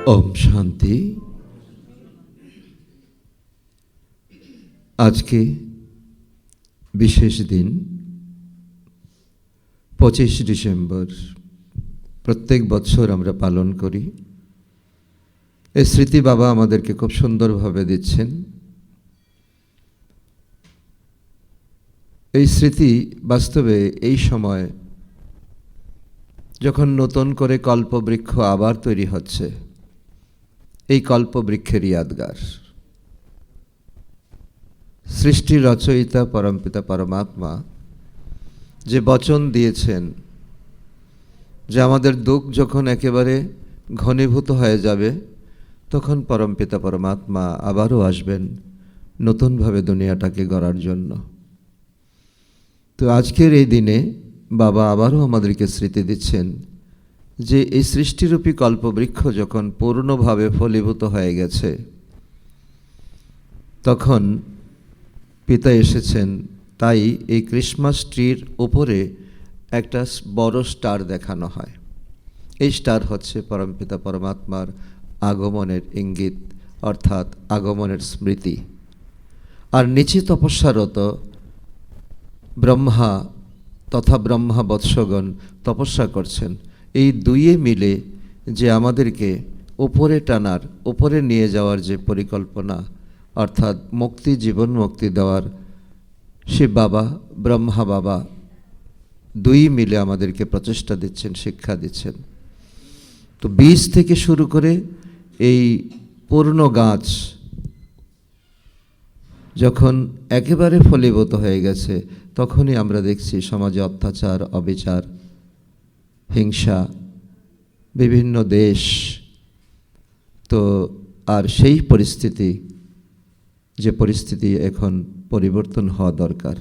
ओम शांति। आज के विशेष दिन 25 डिसेम्बर प्रत्येक बछर आमरा पालन करी। এই স্মৃতি বাবা আমাদেরকে খুব সুন্দরভাবে দিচ্ছেন। এই স্মৃতি বাস্তবে এই সময় যখন নতুন করে কল্পবৃক্ষ আবার তৈরি হচ্ছে, এই কল্পবৃক্ষের ইয়াদগার সৃষ্টির রচয়িতা পরমপিতা পরমাত্মা যে বচন দিয়েছেন যে আমাদের দুঃখ যখন একেবারে ঘনীভূত হয়ে যাবে তখন পরমপিতা পরমাত্মা আবারও আসবেন নতুনভাবে দুনিয়াটাকে গড়ার জন্য। তো আজকের এই দিনে বাবা আবারও আমাদেরকে স্মৃতি দিচ্ছেন যে এই সৃষ্টিরূপী কল্পবৃক্ষ যখন পূর্ণভাবে ফলীভূত হয়ে গেছে তখন পিতা এসেছেন। তাই এই ক্রিসমাস ট্রির উপরে একটা বড় স্টার দেখানো হয়। এই স্টার হচ্ছে পরমপিতা পরমাত্মার আগমনের ইঙ্গিত, অর্থাৎ আগমনের স্মৃতি। আর নিচে তপস্যারত ব্রহ্মা তথা ব্রহ্মা বৎসগণ তপস্যা করছেন। এই দুইয়ে মিলে যে আমাদেরকে উপরে টানার, উপরে নিয়ে যাওয়ার যে পরিকল্পনা, অর্থাৎ মুক্তি, জীবন মুক্তি দেওয়ার, শিব বাবা ব্রহ্মা বাবা দুই মিলে আমাদেরকে প্রচেষ্টা দিচ্ছেন, শিক্ষা দিচ্ছেন। তো বীজ থেকে শুরু করে এই পূর্ণ গাছ যখন একেবারে ফলীভূত হয়ে গেছে তখনই আমরা দেখছি সমাজে অত্যাচার, অবিচার, হিংসা, বিভিন্ন দেশ। তো আর সেই পরিস্থিতি, যে পরিস্থিতি এখন পরিবর্তন হওয়া দরকার।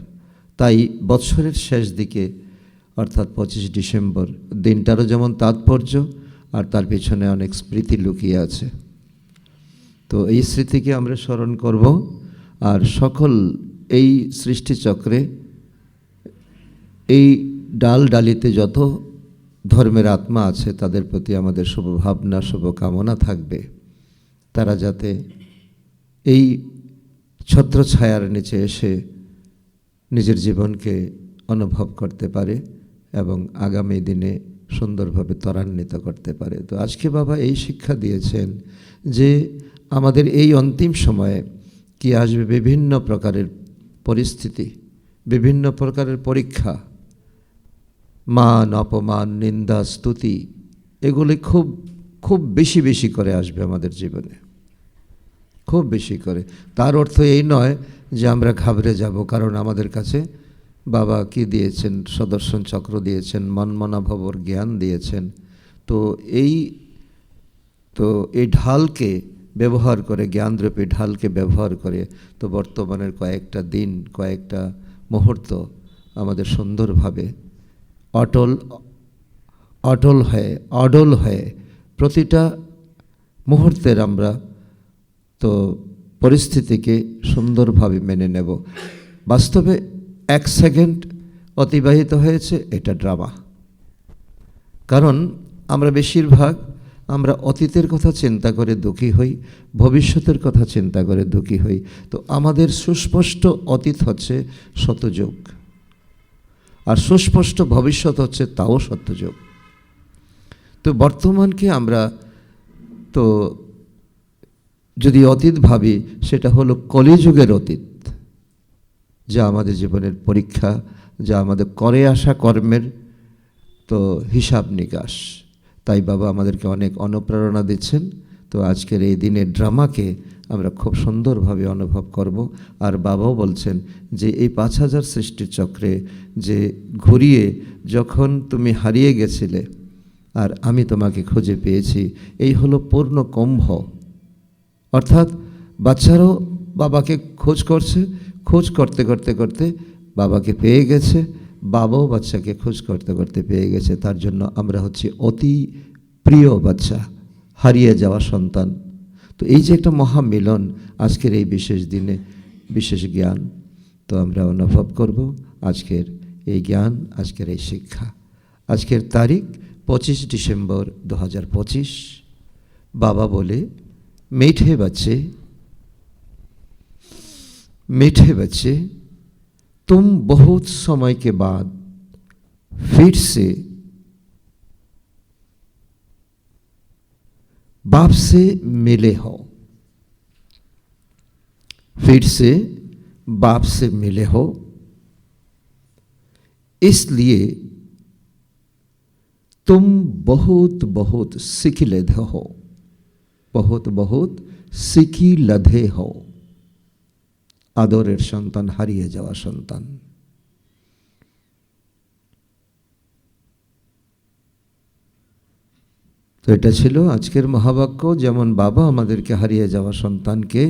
তাই বছরের শেষ দিকে অর্থাৎ 25 ডিসেম্বর দিনটারও যেমন তাৎপর্য আর তার পিছনে অনেক স্মৃতি লুকিয়ে আছে। তো এই স্মৃতিকে আমরা স্মরণ করব। আর সকল এই সৃষ্টিচক্রে এই ডাল ডালিতে যত ধর্মের আত্মা আছে তাদের প্রতি আমাদের শুভভাবনা, শুভকামনা থাকবে। তারা যাতে এই ছত্রছায়ার নিচে এসে নিজের জীবনকে অনুভব করতে পারে এবং আগামী দিনে সুন্দরভাবে ত্বরান্বিত করতে পারে। তো আজকে বাবা এই শিক্ষা দিয়েছেন যে আমাদের এই অন্তিম সময়ে কি আসবে বিভিন্ন প্রকারের পরিস্থিতি, বিভিন্ন প্রকারের পরীক্ষা, মান, অপমান, নিন্দা, স্তুতি, এগুলি খুব খুব বেশি বেশি করে আসবে আমাদের জীবনে, খুব বেশি করে। তার অর্থ এই নয় যে আমরা ঘাবড়ে যাব, কারণ আমাদের কাছে বাবা কি দিয়েছেন? সুদর্শন চক্র দিয়েছেন, মনমনাভবর জ্ঞান দিয়েছেন। তো এই ঢালকে ব্যবহার করে, জ্ঞানরূপী ঢালকে ব্যবহার করে তো বর্তমানের কয়েকটা দিন, কয়েকটা মুহূর্ত আমাদের সুন্দরভাবে অটল হয়ে প্রতিটা মুহূর্তের আমরা তো পরিস্থিতিকে সুন্দরভাবে মেনে নেব। বাস্তবে 1 সেকেন্ড অতিবাহিত হয়েছে, এটা ড্রামা। কারণ আমরা বেশিরভাগ আমরা অতীতের কথা চিন্তা করে দুঃখী হই, ভবিষ্যতের কথা চিন্তা করে দুঃখী হই। তো আমাদের সুস্পষ্ট অতীত হচ্ছে সত্যযুগ, আর সুস্পষ্ট ভবিষ্যৎ হচ্ছে তাও সত্যযুগ। তো বর্তমানকে আমরা তো যদি অতীত ভাবি, সেটা হলো কলিযুগের অতীত, যা আমাদের জীবনের পরীক্ষা, যা আমাদের করে আসা কর্মের তো হিসাব নিকাশ। তাই বাবা আমাদেরকে অনেক অনুপ্রেরণা দিচ্ছেন। তো আজকের এই দিনের ড্রামাকে আমরা খুব সুন্দরভাবে অনুভব করব। আর বাবাও বলছেন যে এই 5000 সৃষ্টির চক্রে যে ঘুরিয়ে যখন তুমি হারিয়ে গেছিলে আর আমি তোমাকে খুঁজে পেয়েছি, এই হলো পূর্ণ কুম্ভ। অর্থাৎ বাচ্চারাও বাবাকে খোঁজ করছে, খোঁজ করতে করতে করতে বাবাকে পেয়ে গেছে, বাবাও বাচ্চাকে খোঁজ করতে করতে পেয়ে গেছে। তার জন্য আমরা হচ্ছি অতি প্রিয় বাচ্চা, হারিয়ে যাওয়া সন্তান। তো এই যে একটা মহামিলন আজকের এই বিশেষ দিনে, বিশেষ জ্ঞান তো আমরা অনুভব করব। আজকের এই জ্ঞান, আজকের এই শিক্ষা। আজকের তারিখ 25 ডিসেম্বর 2025। बाबा बोले, मीठे बच्चे, तुम बहुत समय के बाद फिर से बाप से मिले हो, इसलिए तुम बहुत सीखी लधे हो, आदरेर सन्तान, हारिए जावा सन्तान। तो এটা ছিল আজকের মহাবাক্য। যেমন বাবা আমাদেরকে হারিয়ে যাওয়া সন্তানকে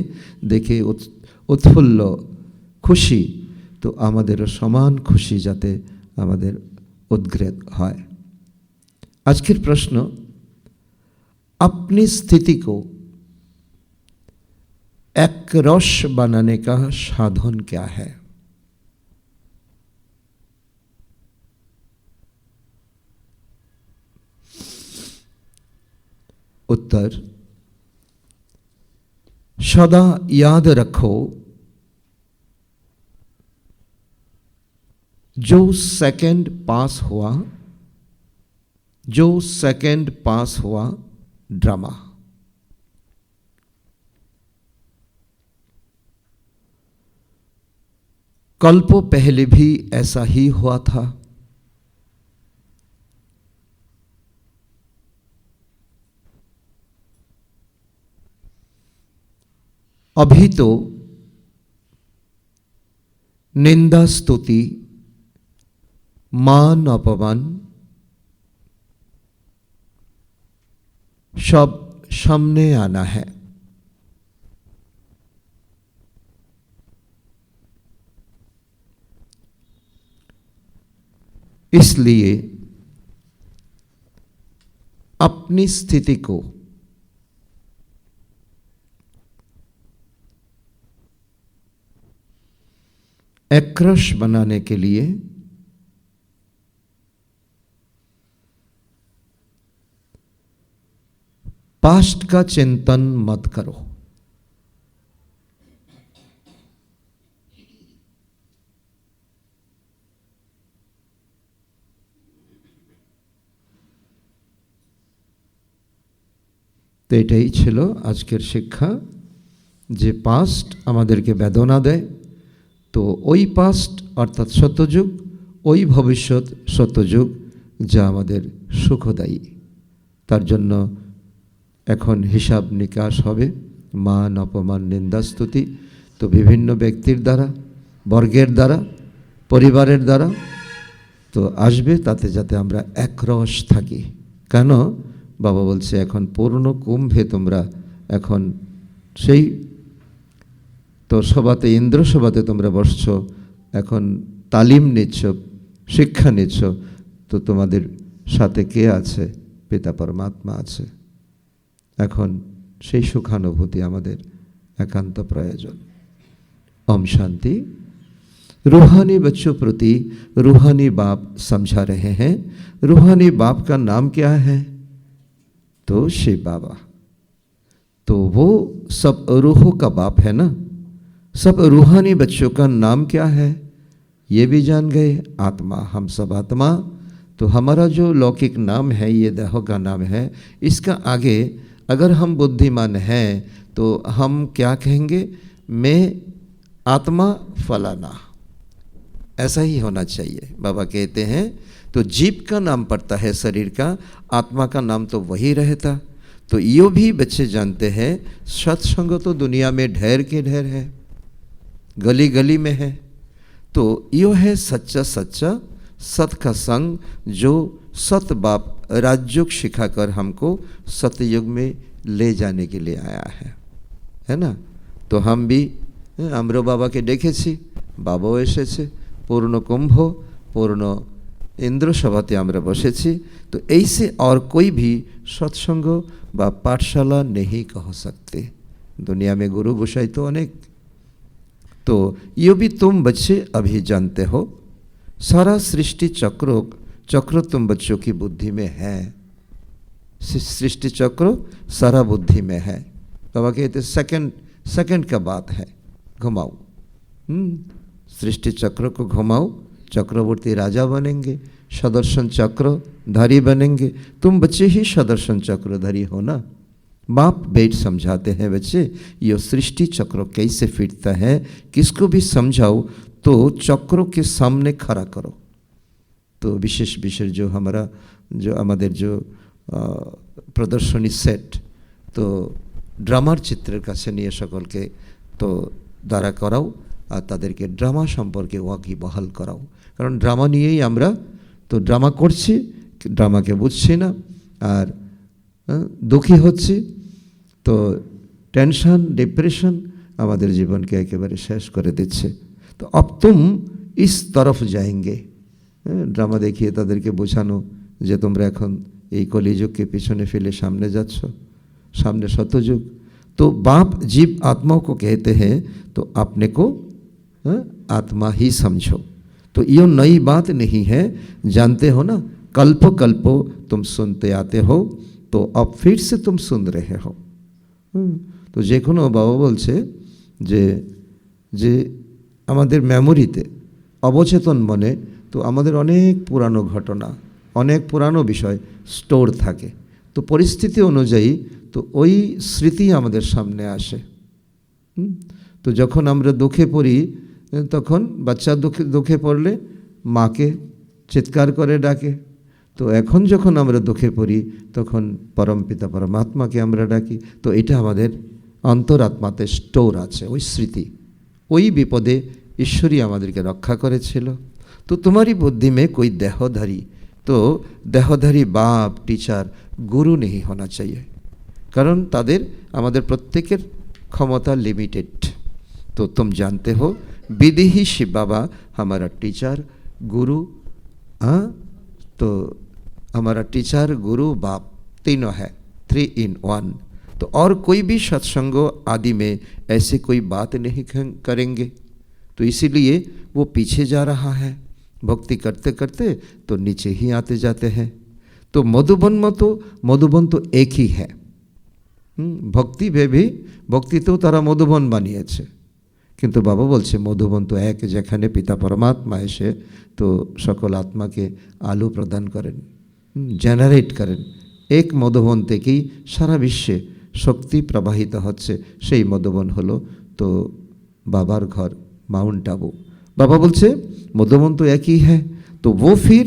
দেখে উৎফুল্ল খুশি, তো আমাদেরও সমান খুশি যাতে আমাদের উদ্গ্রেত হয়। আজকের প্রশ্ন, अपनी स्थिति को एक रस बनाने का साधन क्या है? उत्तर, सदा याद रखो, जो सेकंड पास हुआ ड्रामा। कल्पों पहले भी ऐसा ही हुआ था। अभी तो निंदा स्तुति मान अपमान सब सामने आना है। इसलिए अपनी स्थिति को एकरस बनाने के लिए पास्ट का चिंतन मत करो। तो एटाई छिलो आजकेर शिक्षा, जे पास्ट आमादेरके बेदना देय, तो ओई पास्ट अर्थात सत्यजुग, ओई भविष्यत सत्यजुग जा आमादेर सुखदायी। तार जन्य এখন হিসাব নিকাশ হবে, মান অপমান নিন্দা স্তুতি তো বিভিন্ন ব্যক্তির দ্বারা, বর্গের দ্বারা, পরিবারের দ্বারা তো আসবে, তাতে যাতে আমরা একরস থাকি। কেন বাবা বলছে এখন পূর্ণ কুম্ভে তোমরা এখন সেই তো সভাতে, ইন্দ্র সভাতে তোমরা বসছো, এখন তালিম নিচ্ছ, শিক্ষা নিচ্ছ, তো তোমাদের সাথে কে আছে? পিতা পরমাত্মা আছে। এখন সেই সুখানুভূতি আমাদের एकांत प्रयोजन। ओम शांति। रूहानी बच्चों प्रति रूहानी बाप समझा रहे हैं। रूहानी बाप का नाम क्या है? तो शिव बाबा। तो वो सब रूहों का बाप है ना। सब रूहानी बच्चों का नाम क्या है ये भी जान गए, आत्मा। हम सब आत्मा। तो हमारा जो लौकिक नाम है ये देह का नाम है। इसका आगे अगर हम बुद्धिमान हैं तो हम क्या कहेंगे? मैं आत्मा फलाना, ऐसा ही होना चाहिए। बाबा कहते हैं तो जीव का नाम पड़ता है शरीर का, आत्मा का नाम तो वही रहता। तो यो भी बच्चे जानते हैं सत्संग तो दुनिया में ढेर के ढेर है, गली गली में है। तो यो है सच्चा सच्चा सत का संग, जो सत बाप राजयोग सिखाकर हमको सतयुग में ले जाने के लिए आया है ना। तो हम भी आम्रो बाबा के देखेছি, बाबाও এসেছে, पूर्ण कुंभ पूर्ण इंद्र सभाते आम्रा बसेছি। तो ऐसे और कोई भी सत्संग व पाठशाला नहीं कह सकते। दुनिया में गुरु गोसाई तो अनेक। तो ये भी तुम बच्चे अभी जानते हो, सारा सृष्टि चक्र तुम बच्चों की बुद्धि में है। सृष्टि चक्र सारा बुद्धि में है। बाबा कहते सेकंड का बात है, घुमाओ। सृष्टि चक्र को घुमाओ, चक्रवर्ती राजा बनेंगे, सदर्शन चक्रधारी बनेंगे। तुम बच्चे ही सदर्शन चक्रधारी हो ना। बाप बेट समझाते हैं, बच्चे ये सृष्टि चक्र कैसे फिरता है, किसको भी समझाओ तो चक्रों के सामने खड़ा करो। तो विशेष विशेष जो हमारे जो प्रदर्शनी सेट, तो ड्रामार चित्रेर काছে নিয়ে সকলকে তো দ্বারা করাও আর তাদেরকে ড্রামা সম্পর্কে ওয়াকিবহাল করাও। কারণ ড্রামা নিয়েই আমরা তো ড্রামা করছি, ড্রামাকে বুঝছি না আর দুঃখী হচ্ছি। তো টেনশন ডিপ্রেশন আমাদের জীবনকে একেবারে শেষ করে দিচ্ছে। তো अब तुम इस तरफ जाएंगे, ড্রামা দেখিয়ে তাদেরকে বোঝানো যে তোমরা এখন এই কলিযুগকে পিছনে ফেলে সামনে যাচ্ছ, सामने सतयुग। तो बाप जीव आत्माओं को कहते हैं तो अपने को आत्मा ही समझो। तो ये नई बात नहीं है, जानते हो ना, कल्प कल्पो तुम सुनते आते हो, तो अब फिर से तुम सुन रहे हो। तो जे कोनो बाबा बोलছে যে যে আমাদের মেমোরিতে অবচেতন মনে তো আমাদের অনেক পুরানো ঘটনা, অনেক পুরানো বিষয় স্টোর থাকে। তো পরিস্থিতি অনুযায়ী তো ওই স্মৃতি আমাদের সামনে আসে। তো যখন আমরা দুঃখে পড়ি তখন বাচ্চা দুঃখে পড়লে মাকে চিৎকার করে ডাকে। তো এখন যখন আমরা দুঃখে পড়ি তখন পরমপিতা পরমাত্মাকে আমরা ডাকি। তো এটা আমাদের অন্তরাত্মাতে স্টোর আছে ওই স্মৃতি। ওই বিপদে ঈশ্বরই আমাদেরকে রক্ষা করেছিল। তো তোমারই बुद्धि में कोई देहधारी, तो देहधारी बाप टीचर गुरु नहीं होना चाहिए। कारण तादेर आमादेर प्रत्येकेर क्षमता लिमिटेड। तो तुम जानते हो विदेही शिव बाबा हमारा टीचर गुरु, हाँ, तो हमारा टीचर गुरु बाप तीनों है, 3 in 1। तो और कोई भी सत्संग आदि में ऐसी कोई बात नहीं करेंगे। तो इसीलिए वो पीछे जा रहा है, भक्ति करते करते तो नीचे ही आते जाते हैं। तो मधुबन तो एक ही है। भक्ति भी भक्ति तो तारा मधुबन बानिয়েছে, किन्तु बाबा बोलছে मधुबन तो एक, যেখানে पिता परमात्मा এসে तो सकल आत्मा के आलो प्रदान करें, जेनारेट करें। एक मधुबन থেকেই सारा विश्वे शक्ति प्रवाहित হচ্ছে। সেই मधुबन হলো तो बाबार घर माउंट आबू। बाबा बोलছে मधुबन तो एक ही है। तो वो फिर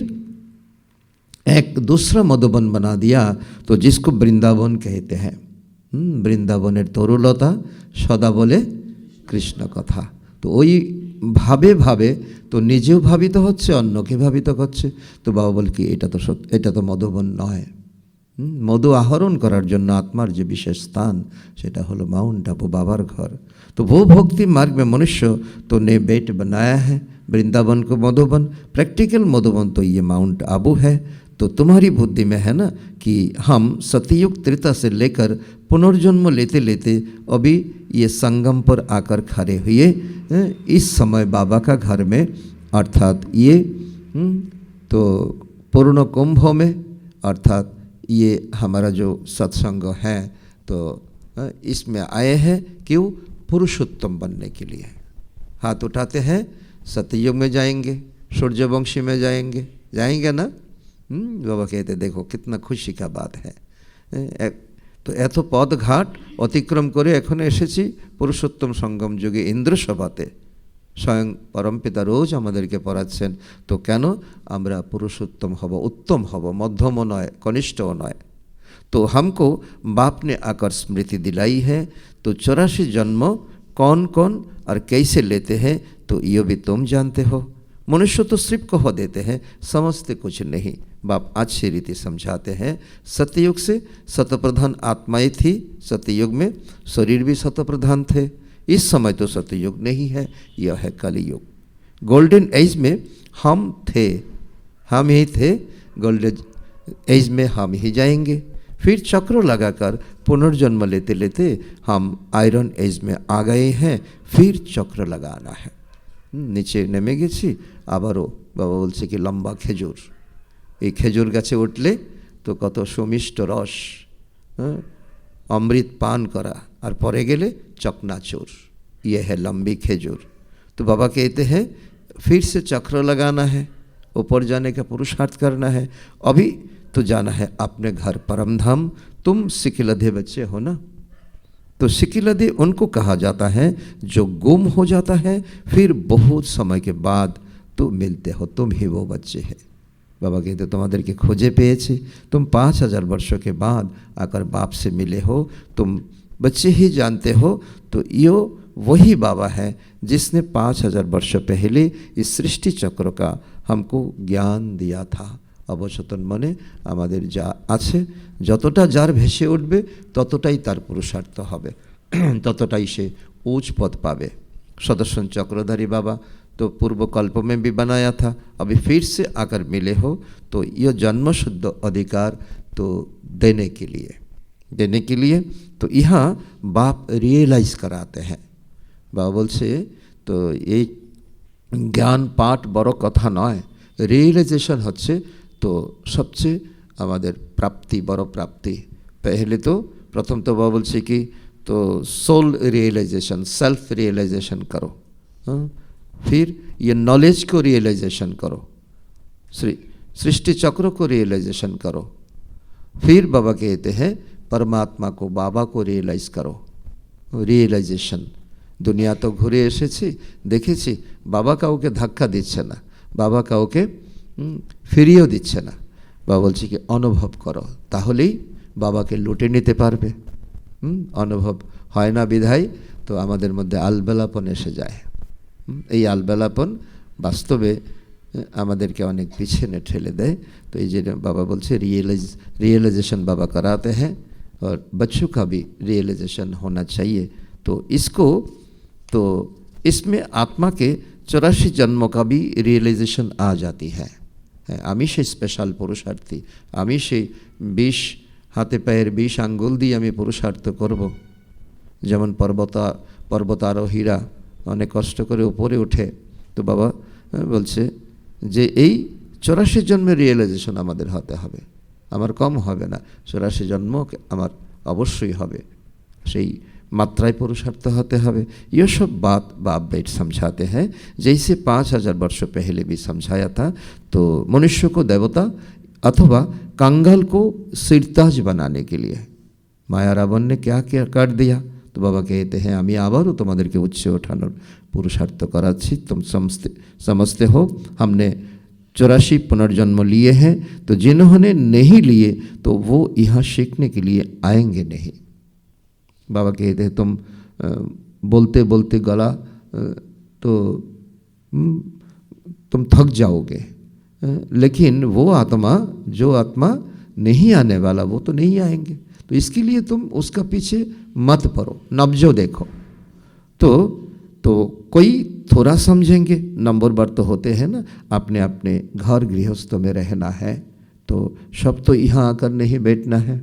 एक दूसरा मधुबन बना दिया, तो जिसको वृंदावन कहते हैं। वृंदावनेर तरुलता सदा बोले कृष्ण कथा। तो ওই ভাবে ভাবে তো নিজেও ভাবিত হচ্ছে, অন্যকে ভাবিত করছে। তো বাবা বলে কি এটা তো মধুবন নয়। মধু আহরণ করার জন্য আত্মার যে বিশেষ স্থান সেটা হলো माउंट आबू, बाबार घर। तो वो भक्ति मार्ग में मनुष्य तो ने बेट बनाया है वृंदावन को मधुबन। प्रैक्टिकल मधुबन तो ये माउंट आबू है। तो तुम्हारी बुद्धि में है ना कि हम सतयुग त्रेता से लेकर पुनर्जन्म लेते लेते अभी ये संगम पर आकर खड़े हुए इस समय बाबा का घर में, अर्थात ये तो पूर्ण कुंभ में, अर्थात ये हमारा जो सत्संग है तो इसमें आए हैं। क्यों? पुरुषोत्तम बनने के लिए। हाथ उठाते हैं, सतयुग में जाएंगे, सूर्यवंशी में जाएंगे ना। बाबा कहते देखो कितना खुशी का बात है। तो एत पद घाट अतिक्रम करे एखन एसेছি पुरुषोत्तम संगम जुगे इंद्र सभाते। स्वयं परमपिता रोज आमादेरके पढ़ाচ্ছেন। तो केन आमरा पुरुषोत्तम हब, उत्तम हब, मध्यम नय, कनिष्ठও नय। तो हमको बाप ने आकर स्मृति दिलाई है। तो 84 जन्म कौन कौन और कैसे लेते हैं तो ये भी तुम जानते हो। मनुष्य तो सिर्फ कह देते हैं, समझते कुछ नहीं। बाप अच्छी रीति समझाते हैं। सतयुग से सतप्रधान आत्माएं थी, सतयुग में शरीर भी सतप्रधान थे। इस समय तो सतयुग नहीं है, यह है कलियुग। गोल्डन एज में हम थे, हम ही थे। गोल्डन एज में हम ही जाएंगे। फिर चक्र लगाकर पुनर्जन्म लेते लेते हम आयरन एज में आ गए हैं। फिर चक्र लगाना है। नीचे नेमे गेছি, আবারও বাবা বলছে কি লম্বা খেজুর, এই খেজুর গাছে উঠলে তো কত সুমিষ্ট রস, হ্যাঁ, অমৃত पान करा और परे गेले चकनाचूर, ये है लंबी खेजूर। तो बाबा कहते हैं फिर से चक्र लगाना है, ऊपर जाने का पुरुषार्थ करना है। अभी तो जाना है अपने घर परम धाम। तुम सिकिलधे बच्चे हो ना, तो सिकिलधे उनको कहा जाता है जो गुम हो जाता है, फिर बहुत समय के बाद तो मिलते हो, तुम ही वो बच्चे हैं। बाबा कहते तुम्हादेरके खोजे पेয়েছি, तुम 5000 वर्षों के बाद आकर बाप से मिले हो, तुम बच्चे ही जानते हो। तो यो वही बाबा है जिसने 5000 वर्ष पहले इस सृष्टि चक्र का हमको ज्ञान दिया था। अवचेतन मने आमादेर जा आछे, যতটা যার ভেসে উঠবে ততটাই তার পুরুষার্থ হবে, ততটাই সে उच्च पद पावे। सदर्शन चक्रधारी बाबा तो पूर्व कल्प में भी बनाया था, अभी फिर से आकर मिले हो, तो यह जन्मशुद्ध अधिकार तो देने के लिए तो यहाँ बाप रियलाइज कराते हैं। बाबा बोलছে तो ये ज्ञान पाठ बड़ो कथा नय, रियलाइजेशन হচ্ছে तो सबसे আমাদের प्राप्ति बड़ो प्राप्ति। पहले तो प्रथम तो बाबा बोलছে कि तो सोल रियलाइजेशन, सेल्फ रियलाइजेशन करो, फिर ये नॉलेज को रियलाइजेशन करो, सृष्टि चक्र को रियलाइजेशन करो, फिर बाबा कहते हैं परमात्मा को, बाबा को रियलाइज करो। रियलाइजेशन दुनिया तो घुरे एसेছি দেখেছি, বাবা কাউকে ধাক্কা দিচ্ছে না, বাবা কাউকে ফিরিয়েও দিচ্ছে না। বাবা বলছে কি অনুভব করো, তাহলেই বাবাকে লুটে নিতে পারবে। অনুভব হয় না বিধায় তো আমাদের মধ্যে আলবেলাপন এসে যায়। এই আলবেলাপন বাস্তবে আমাদেরকে অনেক পিছনে ঠেলে দেয়। तो ये जो बाबा बोलছে रियलाइजेशन बाबा कराते हैं और बच्चों का भी रियलाइजेशन होना चाहिए। तो इसको तो इसमें आत्मा के 84 जन्मों का भी रियलाइजेशन आ जाती है। आमी से स्पेशल पुरुषार्थी, आमी से 20 हाथे पायर 20 आंगुल दिए आमी पुरुषार्थ करब। जेमन पर्वतारोहीरा अनेक कष्ट करे ऊपरे उठे, तो बाबा बोलছে যে এই 84 जन्मेर रियलाइजेशन आमादेर होते हबे, आमार कम होबे ना, 84 जन्म आमार अवश्यई होबे, सेई मात्राय पुरुषार्थ होते हबे। ये सब बात बाप बेट समझाते हैं, जैसे 5000 वर्ष पहले भी समझाया था। तो मनुष्य को देवता अथवा कंगाल को सिरताज बनाने के लिए माया रावण ने क्या क्या कर दिया। तो बाबा कहते हैं आमी आबारो तुम्हादेरके उच्चे उठानोर पुरुषार्थ कराচ্ছি, तुम समझते हो हमने 84 पुनर्जन्म लिए हैं, तो जिन्होंने नहीं लिए तो वो यहाँ सीखने के लिए आएंगे नहीं। बाबा कहते हैं तुम बोलते बोलते गला तो तुम थक जाओगे, लेकिन वो आत्मा जो आत्मा नहीं आने वाला वो तो नहीं आएंगे। तो इसके लिए तुम उसका पीछे मत पड़ो, नब्जो देखो। तो कोई थोड़ा समझेंगे, नंबर बार तो होते हैं ना, अपने अपने घर गृहस्थ में रहना है, तो सब तो यहाँ आकर नहीं बैठना है।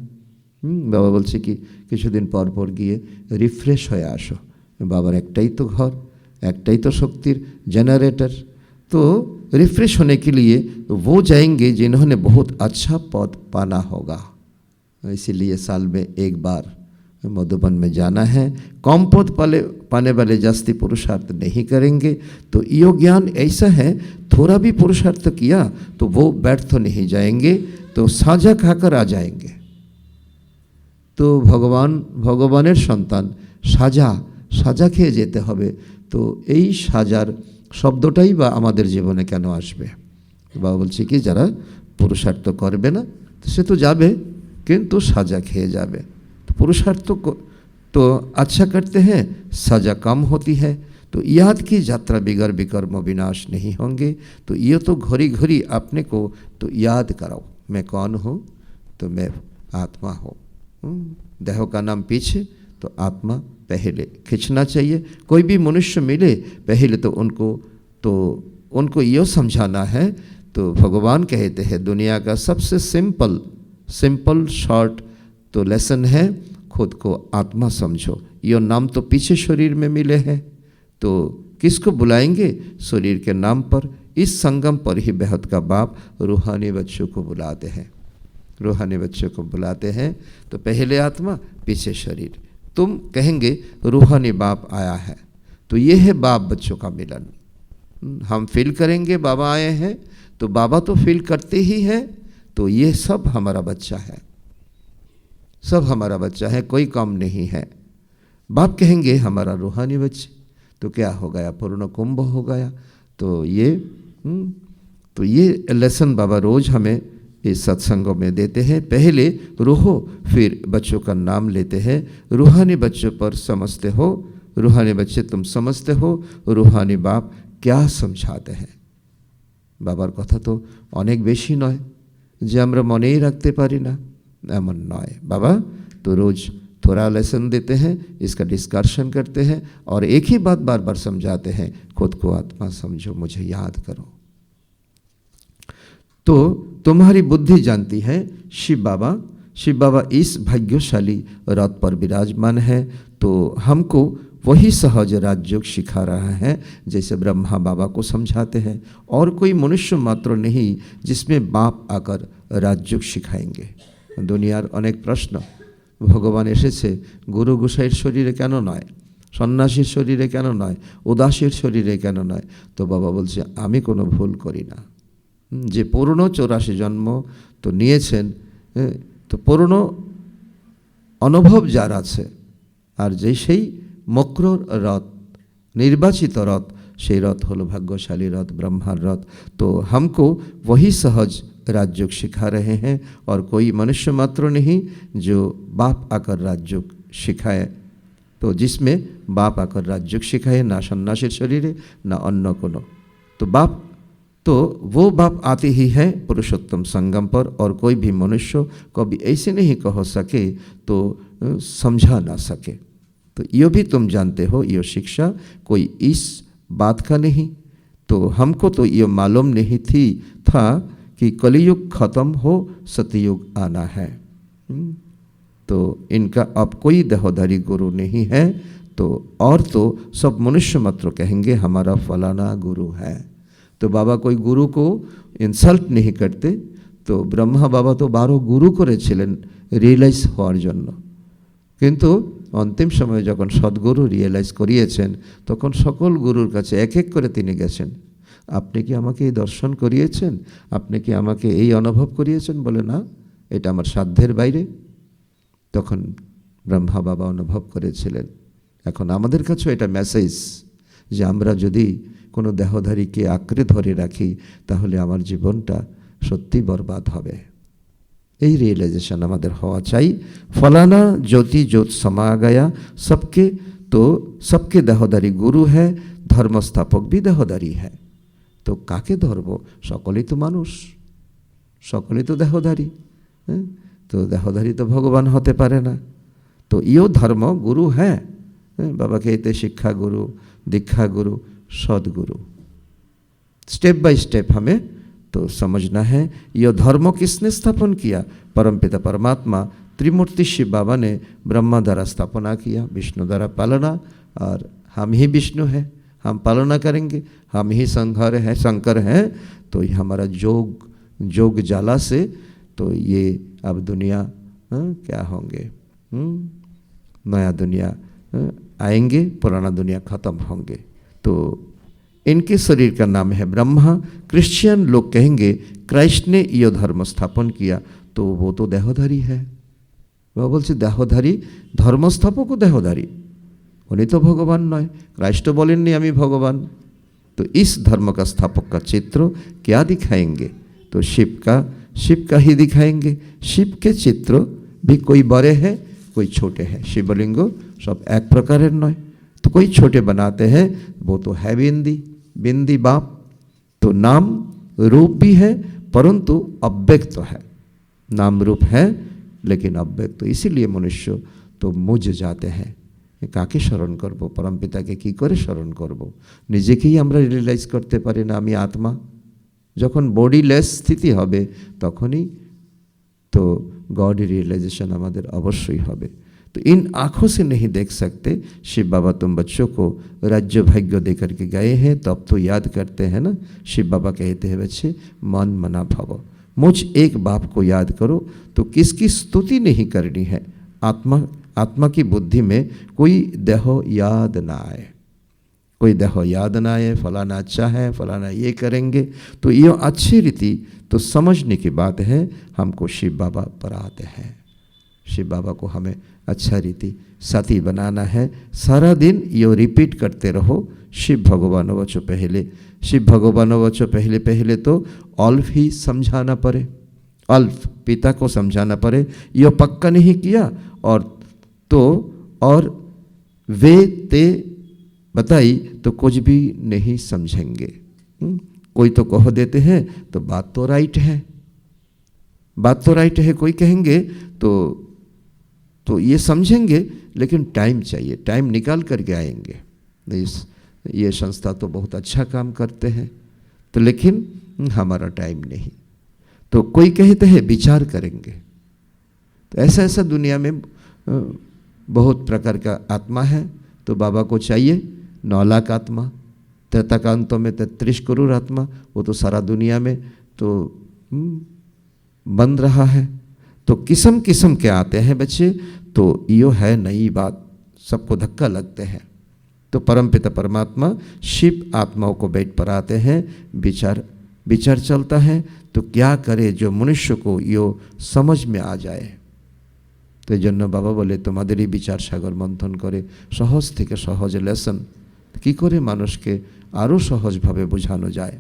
बाबा बोलছে कि কিছুদিন পর পর গিয়ে রিফ্রেশ হয়ে আসো। বাবার একটাই তো ঘর, একটাই तो शक्तिर जनरेटर। तो रिफ्रेश होने के लिए वो जाएंगे जिन्होंने बहुत अच्छा पद पाना होगा। इसीलिए साल में एक बार मधुबन में जाना है। कम पद पाने वाले जास्ती पुरुषार्थ नहीं करेंगे। तो यो ज्ञान ऐसा है, थोड़ा भी पुरुषार्थ किया तो वो व्यर्थ नहीं जाएंगे, तो साझा खाकर आ जाएंगे। तो भगवानेर सन्तान साजा खेये जेते हबे। तो এই সাজার শব্দটাই বা আমাদের জীবনে কেন আসবে? বাবা বলছে কি যারা পুরুষার্থ করবে না সে তো যাবে, কিন্তু সাজা খেয়ে যাবে। तो पुरुषार्थ तो अच्छा करते हैं, सजा कम होती है। तो याद की यात्रा बिगर विकर्म विनाश नहीं होंगे। तो ये तो घड़ी घड़ी अपने को तो याद कराओ, मैं कौन हूँ, तो मैं आत्मा हूँ। देह का नाम पीछे, तो आत्मा पहले खींचना चाहिए। कोई भी मनुष्य मिले पहले तो उनको ये समझाना है। तो भगवान कहते हैं दुनिया का सबसे सिंपल शॉर्ट तो लेसन है, खुद को आत्मा समझो। ये नाम तो पीछे शरीर में मिले हैं, तो किसको बुलाएंगे? शरीर के नाम पर। इस संगम पर ही बेहद का बाप रूहानी बच्चों को बुलाते हैं। रूहानी बच्चों को बुलाते हैं तो पहले आत्मा पीछे शरीर। तुम कहेंगे रूहानी बाप आया है, तो ये है बाप बच्चों का मिलन। हम फील करेंगे बाबा आए हैं, तो बाबा तो फील करते ही हैं, तो ये सब हमारा बच्चा है, सब हमारा बच्चा है, कोई कम नहीं है। बाप कहेंगे हमारा रूहानी बच्चे, तो क्या हो गया, पूर्ण कुंभ हो गया। तो ये लेसन बाबा रोज हमें इस सत्संगों में देते हैं। पहले रूहो फिर बच्चों का नाम लेते हैं। रूहानी बच्चों पर समझते हो, रूहानी बच्चे तुम समझते हो रूहानी बाप क्या समझाते हैं। बाबार कथा तो अनेक बेशी नय जे आमरा मनेई रखते पारी ना, एमन नय। बाबा तो रोज थोड़ा लेसन देते हैं, इसका डिस्कशन करते हैं और एक ही बात बार बार समझाते हैं, खुद को आत्मा समझो, मुझे याद करो। तो तुम्हारी बुद्धि जानती है शिव बाबा इस भाग्यशाली रथ पर विराजमान है, तो हमको वही सहज राजयोग सिखा रहा है जैसे ब्रह्मा बाबा को समझाते हैं। और कोई मनुष्य मात्र नहीं जिसमें बाप आकर राजयोग सिखाएंगे। दुनियार अनेक प्रश्न, भगवान एसेছে गुरु गोसाईर शरीरे केन नय, सन्यासीर शरीरे केन नय, उदासीर शरीरे केन नय। तो बाबा बोलছে আমি কোনো ভুল করি না, যে পুরনো 84 জন্ম তো নিয়েছেন, তো পুরনো অনুভব যার আছে, আর যে সেই মক্রর রথ, निर्वाचित रथ, সেই रथ হলো भाग्यशाली रथ, ब्रह्मार रथ। तो हमको वही सहज राजयोग सिखा रहे हैं और कोई मनुष्य मात्र नहीं जो बाप आकर राजयोग सिखाए। तो जिसमें बाप आकर राजयोग सिखाए, ना सन्यासीर शरीरे ना अन्य कोनो। तो बाप, तो वो बाप आते ही है पुरुषोत्तम संगम पर, और कोई भी मनुष्य कभी ऐसे नहीं कह सके तो समझा ना सके। तो ये भी तुम जानते हो, ये शिक्षा कोई इस बात का नहीं। तो हमको तो ये मालूम नहीं था कि कलियुग खत्म हो, सतयुग आना है। तो इनका अब कोई देहधारी गुरु नहीं है। तो और तो सब मनुष्य मात्र कहेंगे हमारा फलाना गुरु है। तो बाबा कोई गुरु को इंसल्ट नहीं करते। तो ब्रह्मा बाबा तो 12 गुरु करेছিলেন रियलाइज হওয়ার জন্য, কিন্তু अंतिम समय যখন সদ্গুরু রিয়েলাইজ করিয়েছেন তখন সকল গুরুর কাছে এক এক করে তিনি গেছেন, আপনি কি আমাকে এই দর্শন করিয়েছেন, আপনি কি আমাকে এই অনুভব করিয়েছেন? বলে না, এটা আমার সাধ্যের বাইরে। তখন ব্রহ্মা বাবা অনুভব করেছিলেন। এখন আমাদের কাছেও এটা মেসেজ যে আমরা যদি কোনো দেহধারীকে আঁকড়ে ধরে রাখি তাহলে আমার জীবনটা সত্যি বরবাদ হবে। এই রিয়েলাইজেশন আমাদের হওয়া চাই। फलाना ज्योति ज्योत समा गया सबके, तो सबके देहधारी गुरु है, धर्मस्थापक भी देहधारी है। तो काके धरबो? सकलेई तो मानुष, सकलेई तो देहधारी। तो देहधारी तो भगवान होते पारे ना। तो यो धर्म गुरु है। बाबा कहते शिक्षा गुरु, दीक्षा गुरु, सदगुरु। स्टेप बाय स्टेप हमें तो समझना है। यह धर्म किसने स्थापन किया? परमपिता परमात्मा त्रिमूर्ति शिव बाबा ने ब्रह्मा द्वारा स्थापना किया, विष्णु द्वारा पालना, और हम ही विष्णु हैं, हम पालना करेंगे, हम ही शंकर हैं। तो ये हमारा जोग जाला से तो ये अब दुनिया क्या होंगे, नया दुनिया आएंगे, पुराना दुनिया खत्म होंगे। तो इनके शरीर का नाम है ब्रह्मा। क्रिश्चियन लोग कहेंगे क्राइस्ट ने यह धर्म स्थापन किया, तो वो तो देहधारी है। वह बोलছে देहधारी, धर्मस्थापक देहधारी, उन्हीं तो भगवान नय। क्राइस्ट बोलेंगे आमी भगवान। तो इस धर्म का स्थापक का चित्र क्या दिखाएंगे? तो शिव का ही दिखाएंगे। शिव के चित्र भी कोई बड़े हैं, कोई छोटे हैं। शिवलिंग सब एक प्रकार नय। तो कोई छोटे बनाते हैं, वो तो है बिंदी बाप। तो नाम रूप भी है परंतु अव्यक्त तो है। नाम रूप है लेकिन अव्यक्त। तो इसीलिए मनुष्य तो मुझ जाते हैं। काके स्मरण करब? परमपिता के की करे स्मरण करब? निजेकेई आमरा रियलाइज करते पारी ना आमी आत्मा। जखन बडिलेस स्थिति होबे तखनई तो गॉड रियलाइजेशन आमादेर अवश्यई होबे। तो इन आँखों से नहीं देख सकते। शिव बाबा तुम बच्चों को राज्य भाग्य दे करके गए हैं, तब तो याद करते हैं ना। शिव बाबा कहते हैं बच्चे मन मना भव, मुझ एक बाप को याद करो। तो किसकी स्तुति नहीं करनी है? आत्मा की बुद्धि में कोई देह याद ना आए, कोई देह याद ना आए, फलाना अच्छा है, फलाना ये करेंगे। तो ये अच्छी रीति तो समझने की बात है, हमको शिव बाबा पर आते हैं। शिव बाबा को हमें अच्छा रीति साथी बनाना है। सारा दिन यो रिपीट करते रहो, शिव भगवान वचो पहले, शिव भगवान वचो पहले। पहले तो अल्फ ही समझाना पड़े, अल्फ पिता को समझाना पड़े। यो पक्का नहीं किया और वे ते बताई तो कुछ भी नहीं समझेंगे। कोई तो कह देते हैं तो बात तो राइट है, बात तो राइट है, कोई कहेंगे तो ये समझेंगे, लेकिन टाइम चाहिए, टाइम निकाल करके आएंगे। ये संस्था तो बहुत अच्छा काम करते हैं, तो लेकिन हमारा टाइम नहीं। तो कोई कहते हैं विचार करेंगे। तो ऐसा दुनिया में बहुत प्रकार का आत्मा है। तो बाबा को चाहिए 9 लाख आत्मा, त्रेताकांतों में 33 करोड़ आत्मा, वो तो सारा दुनिया में तो बन रहा है। तो किस्म किस्म के आते हैं बच्चे। तो यो है नई बात, सबको धक्का लगते हैं। तो परमपिता परमात्मा शिव आत्माओं को बैठ पर आते हैं, विचार चलता है। तो क्या करे जो मनुष्य को यो समझ में आ जाए। तो এই জন্য বাবা বলে তোমাদেরই বিচার সাগর মন্থন করে সহজ থেকে সহজ লেসন কি করে মানুষকে আরও সহজভাবে বোঝানো যায়।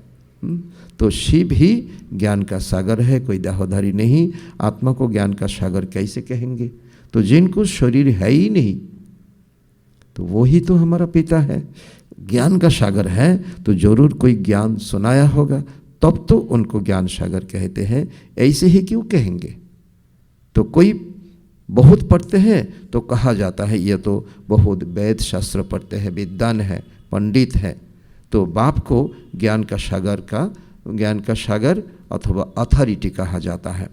तो शिव ही ज्ञान का सागर है, कोई देहधारी नहीं। आत्मा को ज्ञान का सागर कैसे कहेंगे? तो जिनको शरीर है ही नहीं, तो वो ही तो हमारा पिता है। ज्ञान का सागर है तो जरूर कोई ज्ञान सुनाया होगा, तब तो उनको ज्ञान सागर कहते हैं। ऐसे ही क्यों कहेंगे? तो कोई बहुत पढ़ते हैं तो कहा जाता है ये तो बहुत वेद शास्त्र पढ़ते हैं, विद्वान है, पंडित है। तो बाप को ज्ञान का सागर अथवा अथॉरिटी कहा जाता है।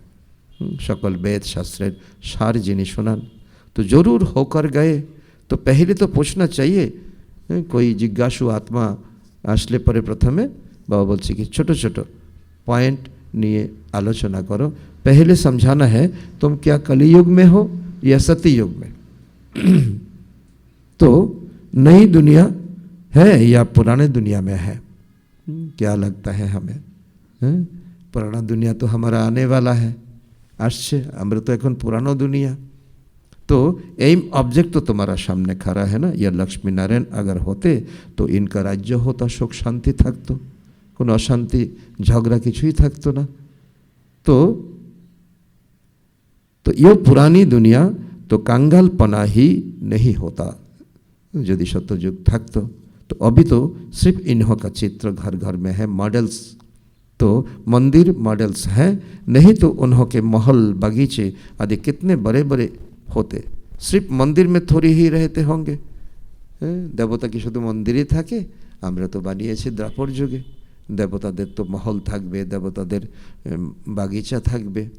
सकल वेद शास्त्रेर सार जिनी सुनान। तो जरूर होकर गए तो पहले तो पूछना चाहिए। कोई जिज्ञासु आत्मा आसले परे प्रथमे बाबा बोलছে कि छोटो छोटो पॉइंट निये आलोचना करो। पहले समझाना है तुम क्या कलियुग में हो या सतयुग में, तो नई दुनिया है या पुराने दुनिया में है। क्या लगता है हमें? पुराना दुनिया तो हमारा आने वाला है, आसছে। আমরা तो এখন पुरानो दुनिया। तो एम ऑब्जेक्ट तो तुम्हारा सामने खड़ा है ना। या लक्ष्मी नारायण अगर होते तो इनका राज्य होता, सुख शांति থাকতো, কোনো অশান্তি ঝগড়া কিছুই থাকতো না। तो ये पुरानी दुनिया तो कंगालपना ही नहीं होता यदि सत्ययुग थकतो। तो अभी तो सिर्फ इन्हों का चित्र घर घर में है, मॉडल्स। तो मंदिर मॉडल्स हैं, नहीं तो उन्हों के महल बगीचे आदि कितने बड़े बड़े होते। सिर्फ मंदिर में थोड़ी ही रहते होंगे। देवता की शुद्ध मंदिर ही थाके, আমরা তো বানিয়েছি দ্রাপর যুগে। দেবতাদের তো মহল থাকবে, দেবতাদের বাগিচা থাকবে,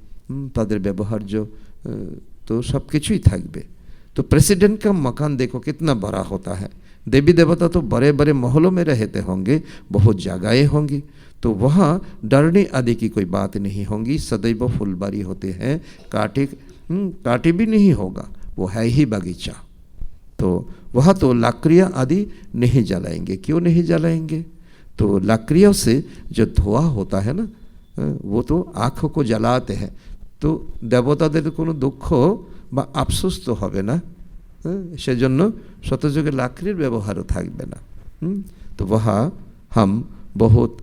তাদের ব্যবহার্য तो सब कुछ ही থাকবে। तो प्रेसिडेंट का मकान देखो कितना बड़ा होता है। देवी देवता तो बड़े बड़े महलों में रहते होंगे, बहुत जगहें होंगी। तो वहाँ डरने आदि की कोई बात नहीं होगी। सदैव फुलबारी होते हैं, काटे भी नहीं होगा, वो है ही बगीचा। तो वहाँ तो लकड़ियाँ आदि नहीं जलाएंगे। क्यों नहीं जलाएंगे? तो लकड़ियों से जो धुआं होता है ना, वो तो आँखों को जलाते हैं। तो देवताদের কোনো দুঃখ বা আফসোস তো হবে না, সেজন্য শতযুগে লাকড়ির ব্যবহারও থাকবে না। तो वहाँ हम बहुत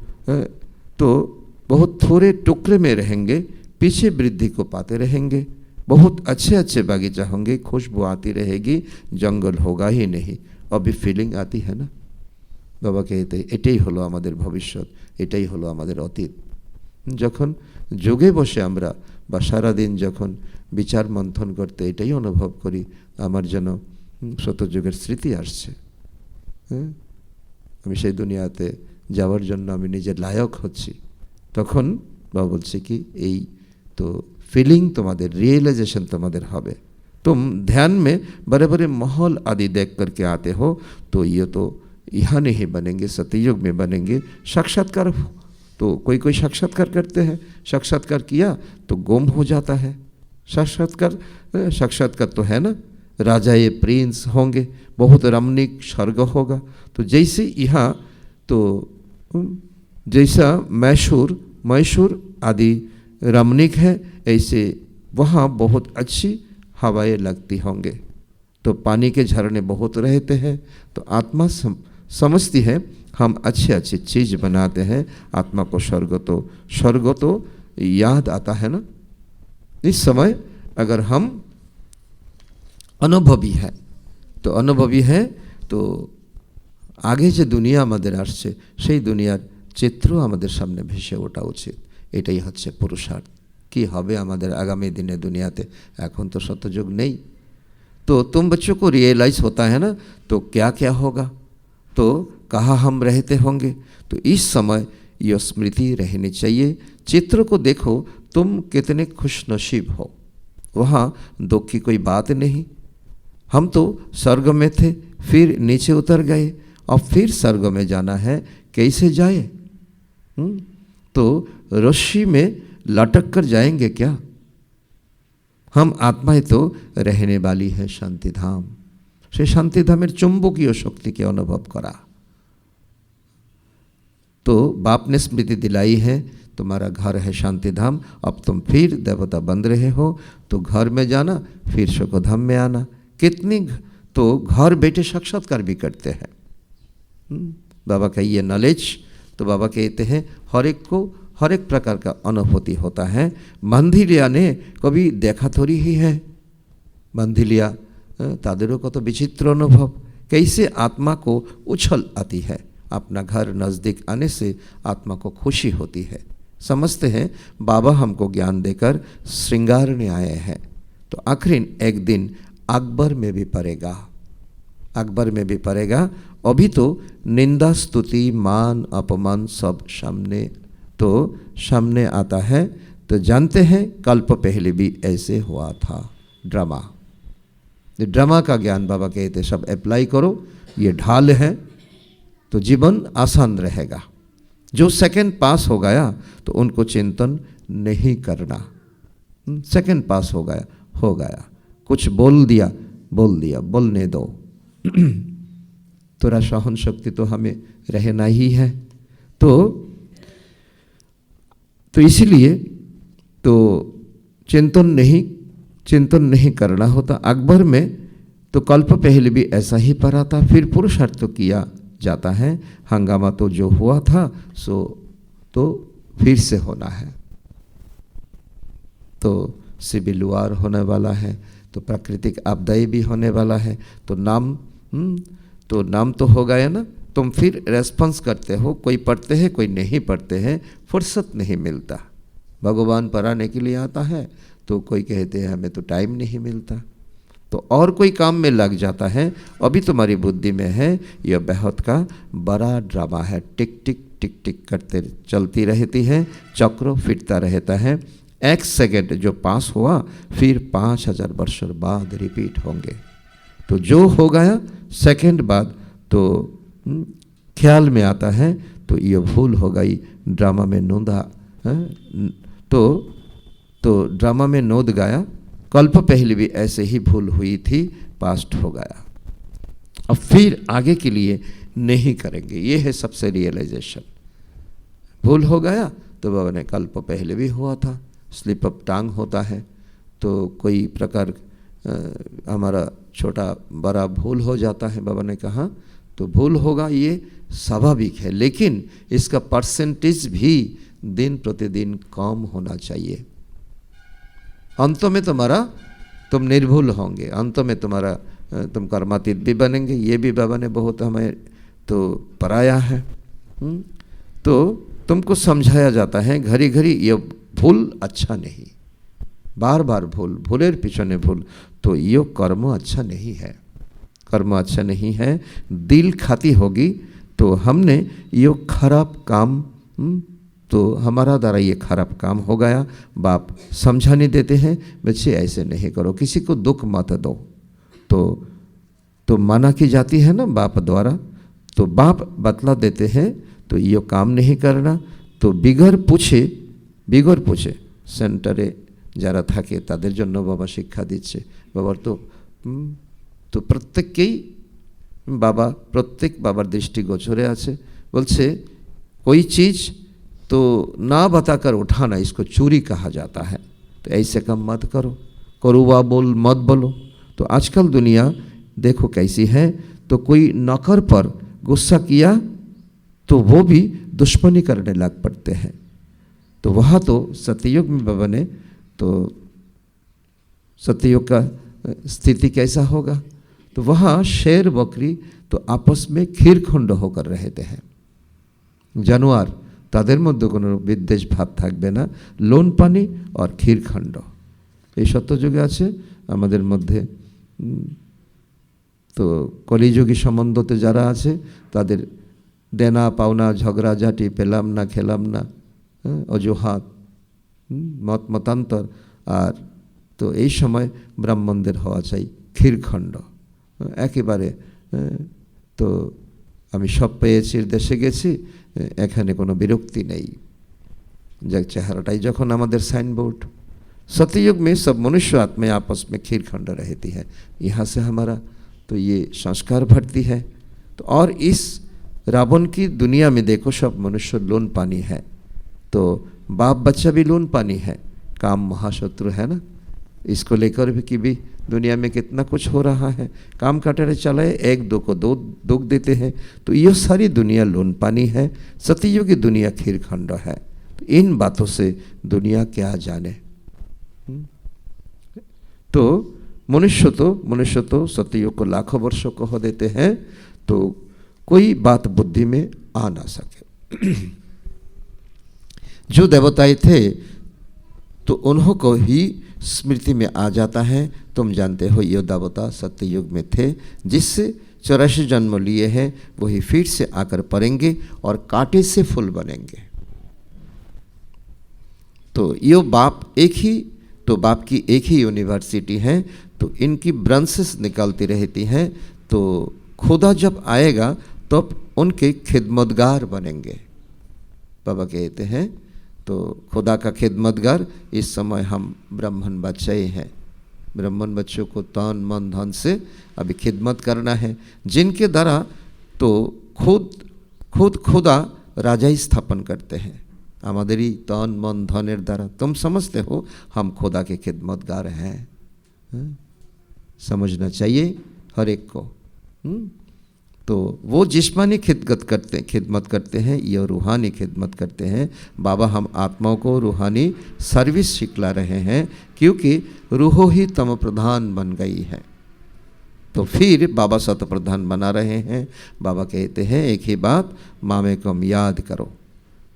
थोड़े टुकड़े में रहेंगे, पीछे वृद्धि को पाते रहेंगे। बहुत अच्छे अच्छे बागीचा होंगे, खुशबू आती रहेगी, जंगल होगा ही नहीं। अभी फीलिंग आती है ना। बाबा कहते एटाई हलो आमादेर भविष्यत, एटाई हलो आमादेर अतीत। যখন যোগে বসে আমরা বা সারাদিন যখন বিচার মন্থন করতে এটাই অনুভব করি আমার যেন শতযুগের স্মৃতি আসছে। আমি সেই দুনিয়াতে যাওয়ার জন্য আমি নিজে লায়ক হচ্ছি। তখন বাবা বলছে কি এই तो फीलिंग तुम्हारे रियलाइजेशन तुम्हारे হবে। तुम ध्यान में बड़े बड़े महल आदि देख करके आते हो, तो ये तो यहाँ नहीं बनेंगे, सतयुग में बनेंगे। साक्षात्कार तो कोई कोई साक्षात्कार करते हैं, साक्षात्कार किया तो गुम हो जाता है। साक्षात्कार तो है ना, राजा ये प्रिंस होंगे, बहुत रमणीक स्वर्ग होगा। तो जैसे यहाँ तो जैसा मैसूर आदि रमणीक है, ऐसे वहाँ बहुत अच्छी हवाएं लगती होंगे। तो पानी के झरने बहुत रहते हैं। तो आत्मा समझती है हम अच्छी अच्छी चीज़ बनाते हैं, आत्मा को स्वर्ग तो याद आता है ना। इस समय अगर हम अनुभवी है तो आगे যে দুনিয়া আমাদের আসছে সেই দুনিয়ার চিত্র আমাদের সামনে ভেসে ওঠা উচিত। এটাই হচ্ছে পুরুষার্থ। কি হবে আমাদের আগামী দিনে দুনিয়াতে, এখন তো সত্যযুগ নেই। तो तुम बच्चों को रियलाइज होता है ना, तो क्या क्या होगा, तो कहाँ हम रहते होंगे। तो इस समय यह स्मृति रहनी चाहिए। चित्र को देखो, तुम कितने खुशनसीब हो, वहाँ दुख की कोई बात नहीं। हम तो स्वर्ग में थे, फिर नीचे उतर गए, और फिर स्वर्ग में जाना है, कैसे जाए? तो रस्सी में लटक कर जाएंगे क्या? हम आत्माएं तो रहने वाली है शांति धाम। से शांति धामेर चुंबकीय शक्ति के अनुभव करा। तो बाप ने स्मृति दिलाई है, तुम्हारा घर है शांति धाम, अब तुम फिर देवता बन रहे हो, तो घर में जाना, फिर सुखधाम में आना। कितनी तो घर बैठे साक्षात्कार भी करते हैं। बाबा का ये नॉलेज, तो बाबा कहते हैं हर एक को हर एक प्रकार का अनुभूति होता है। मंदिलिया ने कभी देखा थोड़ी ही है। मंदिलिया तादेरों को तो विचित्र अनुभव, कैसे आत्मा को उछल आती है। अपना घर नज़दीक आने से आत्मा को खुशी होती है। समझते हैं बाबा हमको ज्ञान देकर श्रृंगारने आए हैं। तो आखिर एक दिन अकबर में भी पड़ेगा, अकबर में भी पड़ेगा। अभी तो निंदा स्तुति मान अपमान सब सामने आता है। तो जानते हैं कल्प पहले भी ऐसे हुआ था। ड्रामा का ज्ञान बाबा कहते सब अप्लाई करो, ये ढाल है तो जीवन आसान रहेगा। जो सेकंड पास हो गया तो उनको चिंतन नहीं करना। सेकंड पास हो गया, कुछ बोल दिया, बोलने दो। थोड़ा सहन शक्ति तो हमें रहना ही है। तो इसीलिए तो चिंतन नहीं करना होता। अकबर में तो कल्प पहले भी ऐसा ही पड़ा था, फिर पुरुषार्थ तो किया जाता है। हंगामा तो जो हुआ था सो तो फिर से होना है। तो सिविल वार होने वाला है, तो प्राकृतिक आपदाएं भी होने वाला है। तो नाम तो हो गया ना। तुम फिर रेस्पॉन्स करते हो, कोई पढ़ते हैं कोई नहीं पढ़ते हैं, फुर्सत नहीं मिलता। भगवान पढ़ाने के लिए आता है तो कोई कहते हैं हमें तो टाइम नहीं मिलता, तो और कोई काम में लग जाता है। अभी तुम्हारी बुद्धि में है यह बहुत का बड़ा ड्रामा है, टिक टिक टिक टिक करते चलती रहती है, चक्र फिरता रहता है। एक सेकंड जो पास हुआ फिर 5000 वर्ष बाद रिपीट होंगे। तो जो हो गया सेकंड बाद तो ख्याल में आता है, तो ये भूल हो गई, ड्रामा में नोंदा। तो ड्रामा में नोद गया, कल्प पहले भी ऐसे ही भूल हुई थी, पास्ट हो गया। अब फिर आगे के लिए नहीं करेंगे, ये है सबसे रियलाइजेशन। भूल हो गया तो बाबा ने कल्प पहले भी हुआ था, स्लिप अप टांग होता है। तो कोई प्रकार हमारा छोटा बड़ा भूल हो जाता है, बाबा ने कहा तो भूल होगा, ये स्वाभाविक है, लेकिन इसका परसेंटेज भी दिन प्रतिदिन कम होना चाहिए। अंत में तुम निर्भूल होंगे, अंत में तुम कर्मातीत भी बनेंगे। ये भी बाबा ने बहुत हमें तो पढ़ाया है। तो तुमको समझाया जाता है घड़ी घड़ी ये भूल अच्छा नहीं, बार बार भूलेर पिछने भूल, तो ये कर्म अच्छा नहीं है, कर्म अच्छा नहीं है। दिल खाती होगी तो हमने ये खराब काम, तो हमारा द्वारा ये खराब काम हो गया। बाप समझाने देते हैं बच्चे ऐसे नहीं करो, किसी को दुख मत दो। तो माना की जाती है ना बाप द्वारा, तो बाप बतला देते हैं तो ये काम नहीं करना। তো বিগর পুছে সেন্টারে যারা থাকে তাদের জন্য বাবা শিক্ষা দিচ্ছে। বাবার তো প্রত্যেককেই প্রত্যেক বাবার দৃষ্টিগোচরে আছে। বলছে कोई चीज़ तो ना बताकर उठाना इसको चोरी कहा जाता है, तो ऐसे काम मत करो, करुआ बोल मत बोलो। तो आजकल दुनिया देखो कैसी है, तो कोई नौकर पर गुस्सा किया तो वो भी दुश्मनी करने लग पड़ते हैं। तो वहाँ तो सतयुग में बाबा ने तो सतयुग का स्थिति कैसा होगा, तो वहाँ शेर बकरी तो आपस में खीरखंड होकर रहते हैं। জানোয়ার তাদের মধ্যে কোনো বিদ্বেষ ভাব থাকবে না, লোন পানি আর ক্ষীরখণ্ড এই সত্যযুগে আছে আমাদের মধ্যে। তো কলিযুগী সম্বন্ধতে যারা আছে তাদের দেনা পাওনা ঝগড়াঝাটি, পেলাম না খেলাম না, অজুহাত, মতান্তর। আর তো এই সময় ব্রাহ্মণদের হওয়া চাই ক্ষীরখণ্ড একেবারে। তো আমি সব পেয়েছি, দেশে গেছি, এখানে কোনো বিরক্তি নেই, যাক চেহারাটাই যখন আমাদের साइनबोर्ड। सतयुग में सब मनुष्य आत्मा आपस में खीरखंड रहती है, यहाँ से हमारा तो ये संस्कार भरती है। तो और इस रावण की दुनिया में देखो सब मनुष्य लोन पानी है, तो बाप बच्चा भी लोन पानी है, काम महाशत्रु है ना। इसको लेकर भी दुनिया में कितना कुछ हो रहा है, काम कटरे चलाए एक दो को दो दुख देते हैं। तो ये सारी दुनिया लोन पानी है, सतयुग की दुनिया खीरखंड है। तो इन बातों से दुनिया क्या जाने। तो मनुष्य तो सतयुग को लाखों वर्षों कह देते हैं, तो कोई बात बुद्धि में आ ना सके। जो देवताएं थे तो उन्हों को ही स्मृति में आ जाता है। तुम जानते हो ये देवता सत्ययुग में थे, जिससे 84 जन्म लिए हैं वही फिर से आकर पड़ेंगे और कांटे से फूल बनेंगे। तो ये बाप की एक ही यूनिवर्सिटी है, तो इनकी ब्रांचेस निकलती रहती हैं। तो खुदा जब आएगा तब उनके खिदमतगार बनेंगे। बाबा कहते हैं तो खुदा का खिदमतगार इस समय हम ब्राह्मण बच्चे हैं। ब्राह्मण बच्चों को तन मन धन से अभी खिदमत करना है, जिनके द्वारा तो खुद खुदा राजा ही स्थापन करते हैं। हमारी तन मन धनेर द्वारा तुम समझते हो हम खुदा के खिदमतगार हैं। समझना चाहिए हर एक को। तो वो जिस्मानी खिदमत करते हैं, ये रूहानी खिदमत करते हैं। बाबा हम आत्माओं को रूहानी सर्विस सिखला रहे हैं, क्योंकि रूहो ही तम प्रधान बन गई है। तो फिर बाबा सत प्रधान बना रहे हैं। बाबा कहते हैं एक ही बात, मामे कम याद करो,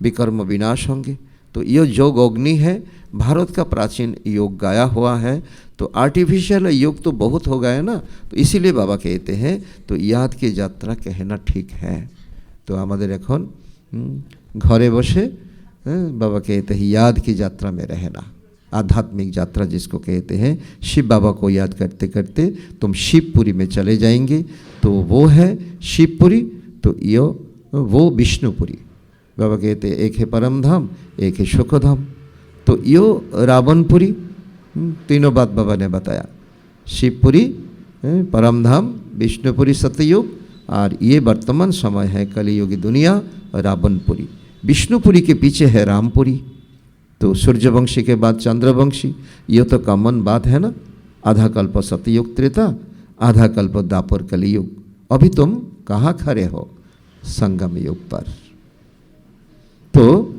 विकर्म विनाश होंगे। तो ये योग अग्नि है, भारत का प्राचीन योग गाया हुआ है। तो आर्टिफिशियल योग तो बहुत हो गया ना, तो इसीलिए बाबा कहते हैं तो याद की यात्रा कहना ठीक है। तो हमारे एखन घरे बसे बाबा कहते हैं याद की यात्रा में रहना, आध्यात्मिक यात्रा जिसको कहते हैं। शिव बाबा को याद करते करते तुम शिवपुरी में चले जाएंगे। तो वो है शिवपुरी, तो यो वो विष्णुपुरी। बाबा कहते एक है परम धाम, एक है सुखधाम। तो यो रावणपुरी, तीनों बात बाबा ने बताया, शिवपुरी, परम धाम, विष्णुपुरी सतयुग, और ये वर्तमान समय है कलियुगी दुनिया रावणपुरी। विष्णुपुरी के पीछे है रामपुरी। तो सूर्यवंशी के बाद चंद्रवंशी, ये तो कॉमन बात है ना। आधा कल्प सतयुग त्रेता, आधा कल्प दापर कलियुग। अभी तुम कहाँ खड़े हो? संगम युग पर। तो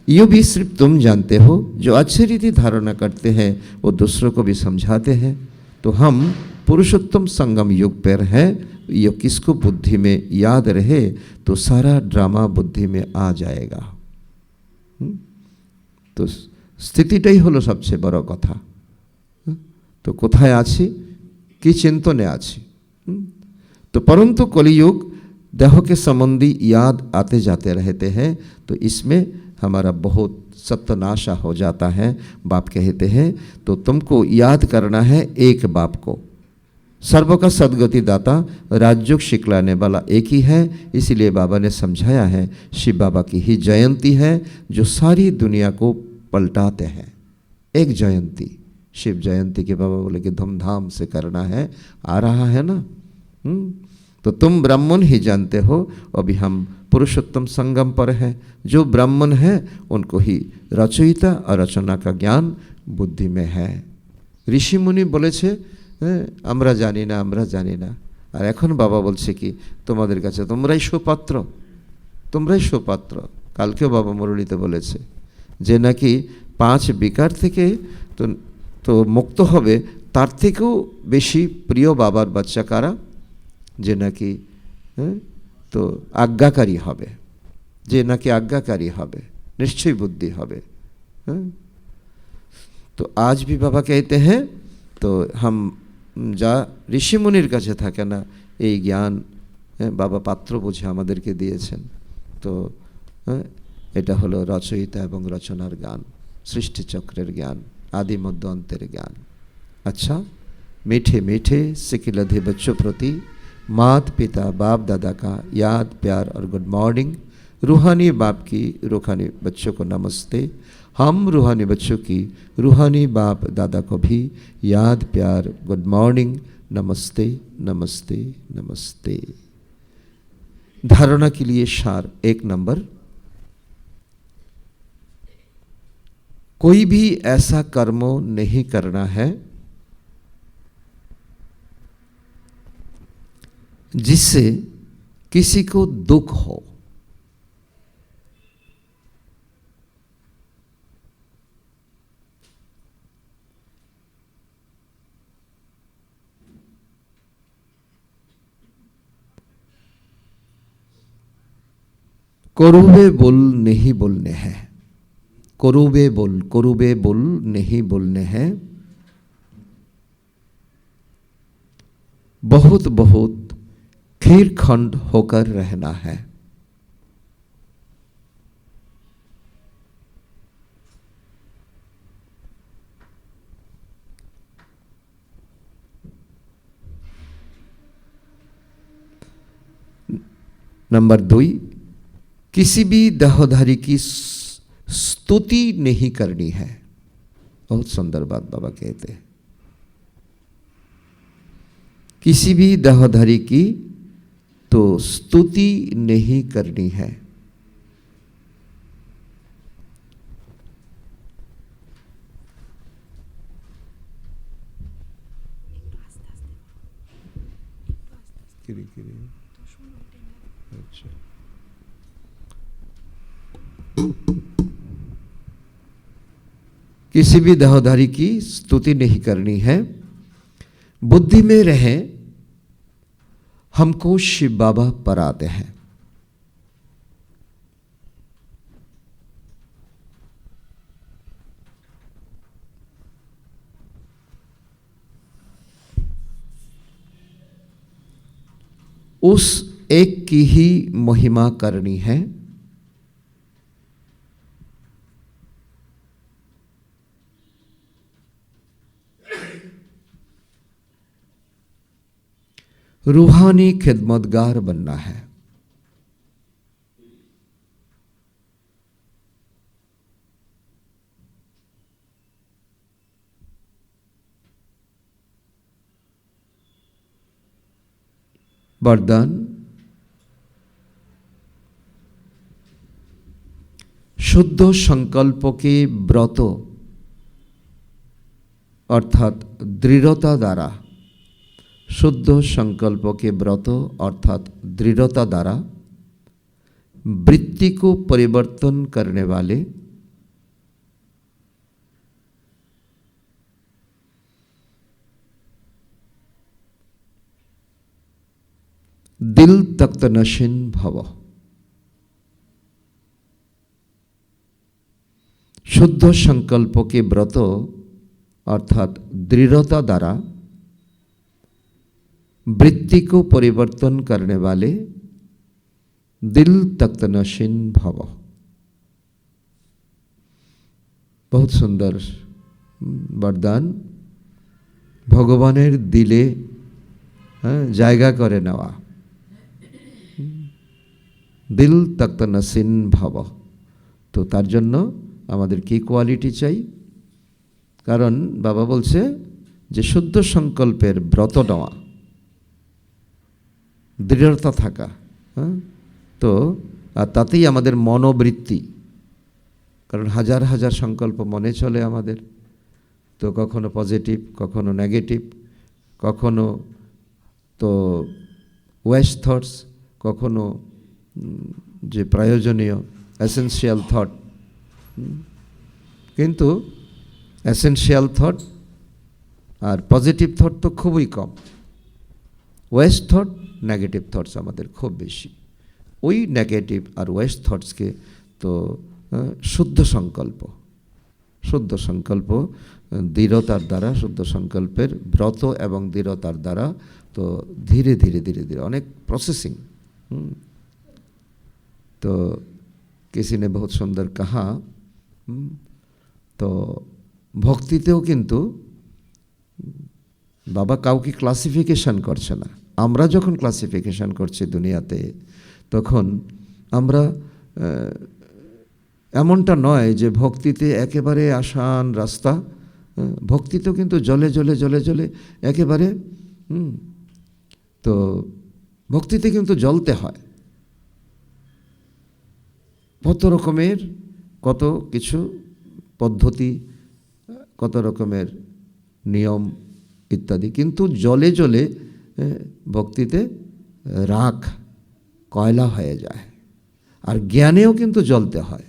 ये भी सिर्फ तुम जानते हो, जो अच्छी रीति धारणा करते हैं वो दूसरों को भी समझाते हैं। तो हम पुरुषोत्तम संगम युग पर हैं। ये किसको बुद्धि में याद रहे तो सारा ड्रामा बुद्धि में आ जाएगा। तो स्थितिटाई हलो सबसे बड़ कथा। तो कोथाय आछि, कि चिंतने आछि। तो परंतु कलियुग देह के संबंधी याद आते जाते रहते हैं, तो इसमें हमारा बहुत सत्यानाशा हो जाता है। बाप कहते हैं तो तुमको याद करना है एक बाप को, सर्व का सदगति दाता, राजयोग सिखलाने वाला एक ही है। इसीलिए बाबा ने समझाया है, शिव बाबा की ही जयंती है जो सारी दुनिया को पलटाते हैं। एक जयंती, शिव जयंती के बाबा बोले कि धूमधाम से करना है, आ रहा है ना। तो तुम ब्राह्मण ही जानते हो, अभी हम पुरुषोत्तम संगम पर है। जो ब्राह्मण है उनको ही रचयिता और रचना का ज्ञान बुद्धि में है। ऋषि मुनि बोलेছে আমরা জানি না, আমরা জানি না। আর এখন বাবা বলছে কি তোমাদের কাছে তোমরাই সুপাত্র, তোমরাই সুপাত্র। কালকেও বাবা মুরলিতে বলেছে যে নাকি 5 বিকার থেকে তো মুক্ত হবে, তার থেকেও বেশি প্রিয় বাবার বাচ্চা কারা, যে নাকি তো आज्ञाकारी হবে, যে নাকি आज्ञाकारी হবে, निश्चय बुद्धि হবে। तो आज भी बाबा कहते हैं, तो हम যা ঋষি মুনির কাছে থাকে না এই জ্ঞান বাবা পাত্র বুঝে আমাদেরকে দিয়েছেন। তো এটা হলো রচয়িতা এবং রচনার জ্ঞান, সৃষ্টি চক্রের জ্ঞান, आदि मध्य अंतर ज्ञान। अच्छा, मीठे मीठे सिकिलधे बच्चों प्रति मात पिता बाप दादा का याद प्यार और गुड मॉर्निंग। रूहानी बाप की रूहानी बच्चों को नमस्ते। हम रूहानी बच्चों की रूहानी बाप दादा को भी याद प्यार गुड मॉर्निंग, नमस्ते नमस्ते नमस्ते। धारणा के लिए सार 1 नंबर, कोई भी ऐसा कर्म नहीं करना है जिससे किसी को दुख हो। करूबे बोल नहीं बोलने हैं, करूबे बोल नहीं बोलने हैं। बहुत बहुत खीरखंड होकर रहना है। नंबर 2, किसी भी देहधारी की स्तुति नहीं करनी है। बहुत सुंदर बात बाबा कहते हैं, किसी भी देहधारी की तो स्तुति नहीं करनी है। अच्छा, किसी भी देहधारी की स्तुति नहीं करनी है। बुद्धि में रहे हमको शिव बाबा पर आते हैं। उस एक की ही महिमा करनी है। रूहानी खिदमतगार बनना है। वरदान, शुद्ध संकल्प के व्रत अर्थात दृढ़ता द्वारा, शुद्ध संकल्प के व्रत अर्थात दृढ़ता द्वारा वृत्ति को परिवर्तन करने वाले दिल तख्त नशीन भव। शुद्ध संकल्प के व्रत अर्थात दृढ़ता द्वारा वृत्ति को परिवर्तन करने वाले दिल तख्त नशीन भव। बहुत सुंदर वरदान। भगवानेर दिले হ্যাঁ, জায়গা করে নেওয়া। দিল তক্ত নসিন ভাব। তো তার জন্য আমাদের কি কোয়ালিটি চাই? কারণ বাবা বলছে যে শুদ্ধ সংকল্পের ব্রত নেওয়া, দৃঢ়তা থাকা, হ্যাঁ, তো আর তাতেই আমাদের মনোবৃত্তি, কারণ হাজার হাজার সংকল্প মনে চলে আমাদের, তো কখনো পজিটিভ, কখনো নেগেটিভ, কখনো তো ওয়েস্ট থটস, কখনো যে প্রয়োজনীয় এসেনশিয়াল থট। কিন্তু এসেনশিয়াল থট আর পজিটিভ থট তো খুবই কম, ওয়েস্ট থট, নেগেটিভ থটস আমাদের খুব বেশি। ওই নেগেটিভ আর ওয়েস্ট থটসকে তো শুদ্ধ সংকল্প, শুদ্ধ সংকল্প দৃঢ়তার দ্বারা, শুদ্ধ সংকল্পের ব্রত এবং দৃঢ়তার দ্বারা তো ধীরে ধীরে ধীরে ধীরে অনেক প্রসেসিং। तो किसी ने बहुत सुंदर कहा, तो ভক্তিতেও কিন্তু বাবা কাউকে ক্লাসিফিকেশন করছে না। আমরা যখন ক্লাসিফিকেশন করছি দুনিয়াতে, তখন আমরা এমনটা নয় যে ভক্তিতে একেবারে আসান রাস্তা। ভক্তিতেও কিন্তু জলে জলে জলে জলে একেবারে, তো ভক্তিতে কিন্তু জ্বলতে হয়, কত রকমের কত কিছু পদ্ধতি, কত রকমের নিয়ম ইত্যাদি। কিন্তু জলে জলে ভক্তিতে রাখ কয়লা হয়ে যায়। আর জ্ঞানেও কিন্তু জ্বলতে হয়,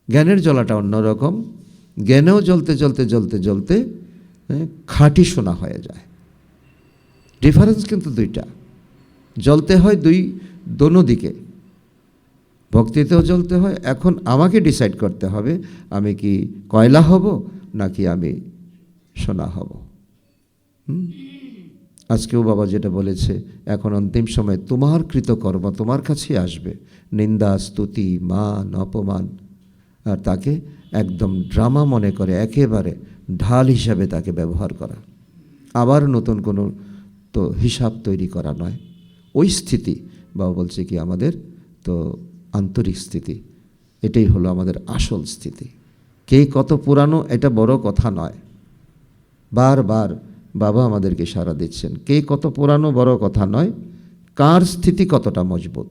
জ্ঞানের জ্বলাটা অন্যরকম। জ্ঞানেও জ্বলতে জ্বলতে জ্বলতে জ্বলতে খাঁটি সোনা হয়ে যায়। ডিফারেন্স কিন্তু দুইটা, জ্বলতে হয় দোনো দিকে। ভক্তিতেও জ্বলতে হয়। এখন আমাকে ডিসাইড করতে হবে আমি কি কয়লা হব নাকি আমি সোনা হব। আজকেও বাবা যেটা বলেছে, এখন অন্তিম সময় তোমার কৃতকর্ম তোমার কাছে আসবে, নিন্দা, স্তুতি, মান, অপমান, আর তাকে একদম ড্রামা মনে করে একেবারে ঢাল হিসাবে তাকে ব্যবহার করা, আবার নতুন কোনো তো হিসাব তৈরি করা নয়। ওই স্থিতি বাবা বলছে কি আমাদের তো আন্তরিক স্থিতি, এটাই হলো আমাদের আসল স্থিতি। কে কত পুরানো এটা বড় কথা নয়, বারবার বাবা আমাদেরকে সাড়া দিচ্ছেন, কে কত পুরানো বড় কথা নয়, কার স্থিতি কতটা মজবুত।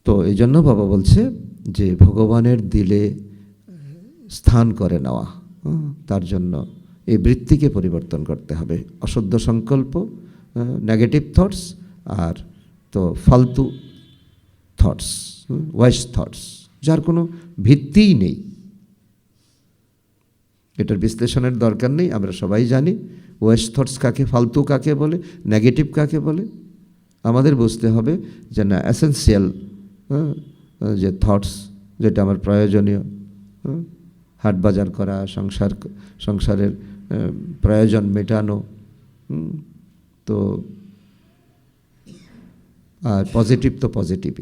তো এই জন্য বাবা বলছে যে ভগবানের দিলে স্থান করে নেওয়া, তার জন্য এই বৃত্তিকে পরিবর্তন করতে হবে। অশুদ্ধ সংকল্প, নেগেটিভ থটস, আর তো ফালতু থটস, ওয়েস্ট থটস, যার কোনো ভিত্তিই নেই। এটার বিশ্লেষণের দরকার নেই, আমরা সবাই জানি ওয়েস্ট থটস কাকে, ফালতু কাকে বলে, নেগেটিভ কাকে বলে। আমাদের বুঝতে হবে যে না, এসেন্সিয়াল যে থটস, যেটা আমার প্রয়োজনীয়, হাট বাজার করা, সংসারের প্রয়োজন মেটানো, তো আর পজিটিভ তো पॉजिटिव।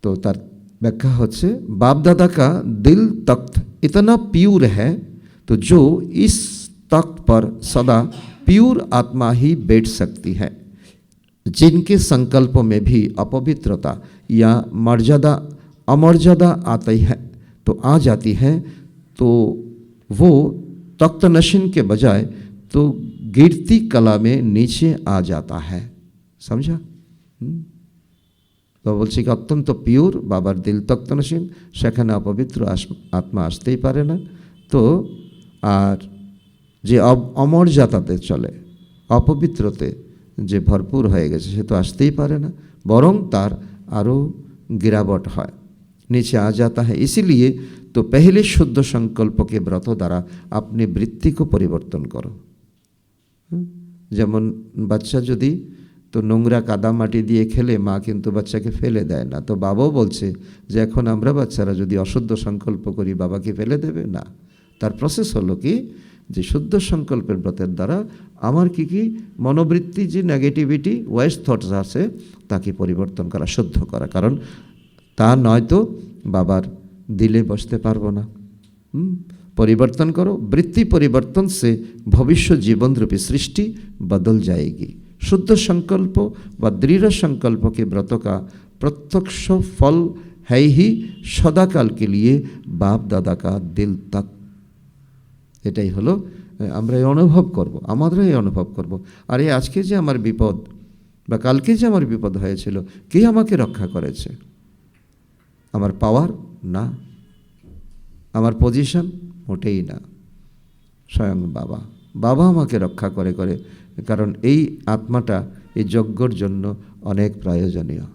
तो तार व्याख्या होच्छे बाप दादा का दिल तख्त इतना प्यूर है तो जो इस तख्त पर सदा प्यूर आत्मा ही बैठ सकती है। जिनके संकल्पों में भी अपवित्रता या मर्यादा अमर्यादा आती है तो आ जाती है, तो वो तख्त नशीन के बजाय तो गिरती कला में नीचे आ जाता है। समझा? तो বলছি কি অত্যন্ত পিওর বাবার দিল তক্ত নসীন, সেখানে অপবিত্র আত্মা আসতেই পারে না। তো আর যে অমর্যাদাতে চলে, অপবিত্রতে যে ভরপুর হয়ে গেছে, সে তো আসতেই পারে না, বরং তার আরও गिरावट হয়, नीचे आ जाता है। इसीलिए तो पहले शुद्ध संकल्प के व्रत द्वारा अपनी वृत्ति को परिवर्तन करो। যেমন বাচ্চা যদি তো নোংরা কাদামাটি দিয়ে খেলে মা কিন্তু বাচ্চাকে ফেলে দেয় না। তো বাবাও বলছে যে এখন আমরা বাচ্চারা যদি অশুদ্ধ সংকল্প করি বাবাকে ফেলে দেবে না। তার প্রসেস হলো কি যে শুদ্ধ সংকল্পের ব্রতের দ্বারা আমার কি কি মনোবৃত্তি, যে নেগেটিভিটি ওয়েস্ট থটস আছে তাকে পরিবর্তন করা, শুদ্ধ করা। কারণ তা নয়তো বাবার দিলে বসতে পারবো না। परिवर्तन करो। वृत्ति परिवर्तन से भविष्य जीवन रूपी सृष्टि बदल जाएगी। शुद्ध संकल्प व दृढ़ संकल्प के व्रत का प्रत्यक्ष फल है ही सदाकाल के लिए बाप दादा का दिल तक। এটাই হলো আমরা অনুভব করব, আমাদেরই অনুভব করব। আরে আজকে যে আমার বিপদ বা কালকে যে আমার বিপদ হয়েছিল, কে আমাকে রক্ষা করেছে? আমার পাওয়ার না, আমার পজিশন মোটেই না, স্বয়ং বাবা। বাবা আমাকে রক্ষা করে করে, কারণ এই আত্মাটা এই যজ্ঞর জন্য অনেক প্রয়োজনীয়।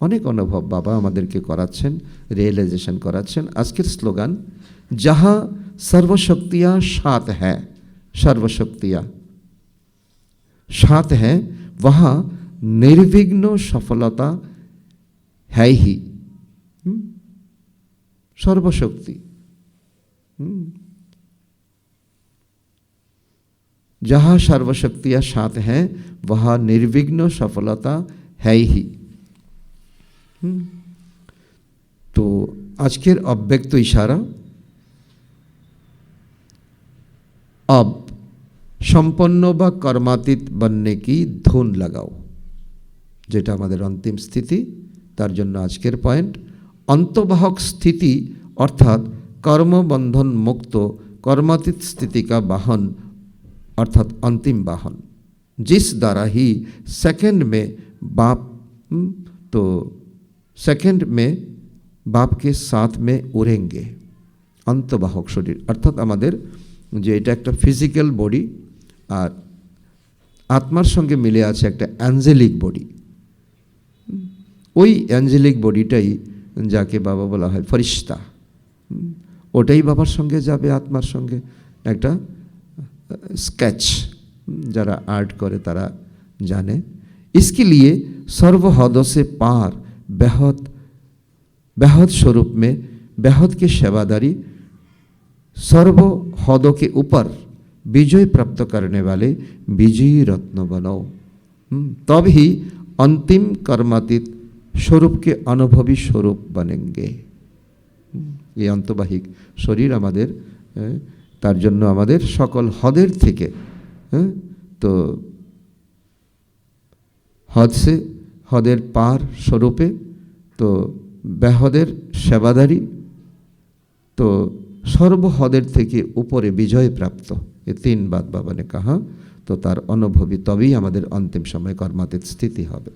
অনেক অনুভব বাবা আমাদেরকে করাচ্ছেন, রিয়েলাইজেশন করাচ্ছেন। আজকের স্লোগান, যাহা सर्वशक्तियाँ साथ है, सर्वशक्तियाँ साथ है, वहाँ निर्विघ्न सफलता है ही। सर्वशक्ति, जहाँ सर्वशक्तियाँ साथ है, वहाँ निर्विघ्न सफलता है ही। तो আজকের অব্যক্ত ইশারা, अब সম্পন্ন বা কর্মাতীত बनने की धुन लगाओ, যেটা আমাদের অন্তিম স্থিতি। তার জন্য আজকের পয়েন্ট, অন্তবাহক স্থিতি অর্থাৎ কর্মবন্ধন মুক্ত कर्मातीत स्थिति का वाहन अर्थात अंतिम वाहन, जिस द्वारा ही सेकंड में बाप तो सेकंड में बाप के साथ में उड़ेंगे। अंतबाहक शरीर अर्थात आमादेर যে এটা একটা ফিজিক্যাল বডি আর আত্মার সঙ্গে মিলে আছে একটা অ্যাঞ্জেলিক বডি। ওই অ্যাঞ্জেলিক বডিটাই যাকে বাবা বলা হয় ফরিস্তা, ওটাই বাবার সঙ্গে যাবে, আত্মার সঙ্গে একটা স্কেচ, যারা आर्ट करे तारा जाने। इसके लिए सर्वहद से पार बेहद बेहद स्वरूप में बेहद के सेवादारी सर्वहदों के ऊपर विजय प्राप्त करने वाले विजयी रत्न बनो, तब ही अंतिम कर्मातीत स्वरूप के अनुभवी स्वरूप बनेंगे। ये अंतबाहिक शरीर आमादेर तार जन्य आमादेर सकल हदेर थेके तो हद से हदेर पार स्वरूपे तो बेहदेर सेवादारी तो सर्वहदेर थेके ऊपरे विजय प्राप्त, ये 3 बात बाबा ने कहा। तो तार अनुभवी तभी आमादेर अंतिम समय कर्मातीत स्थिति होबे।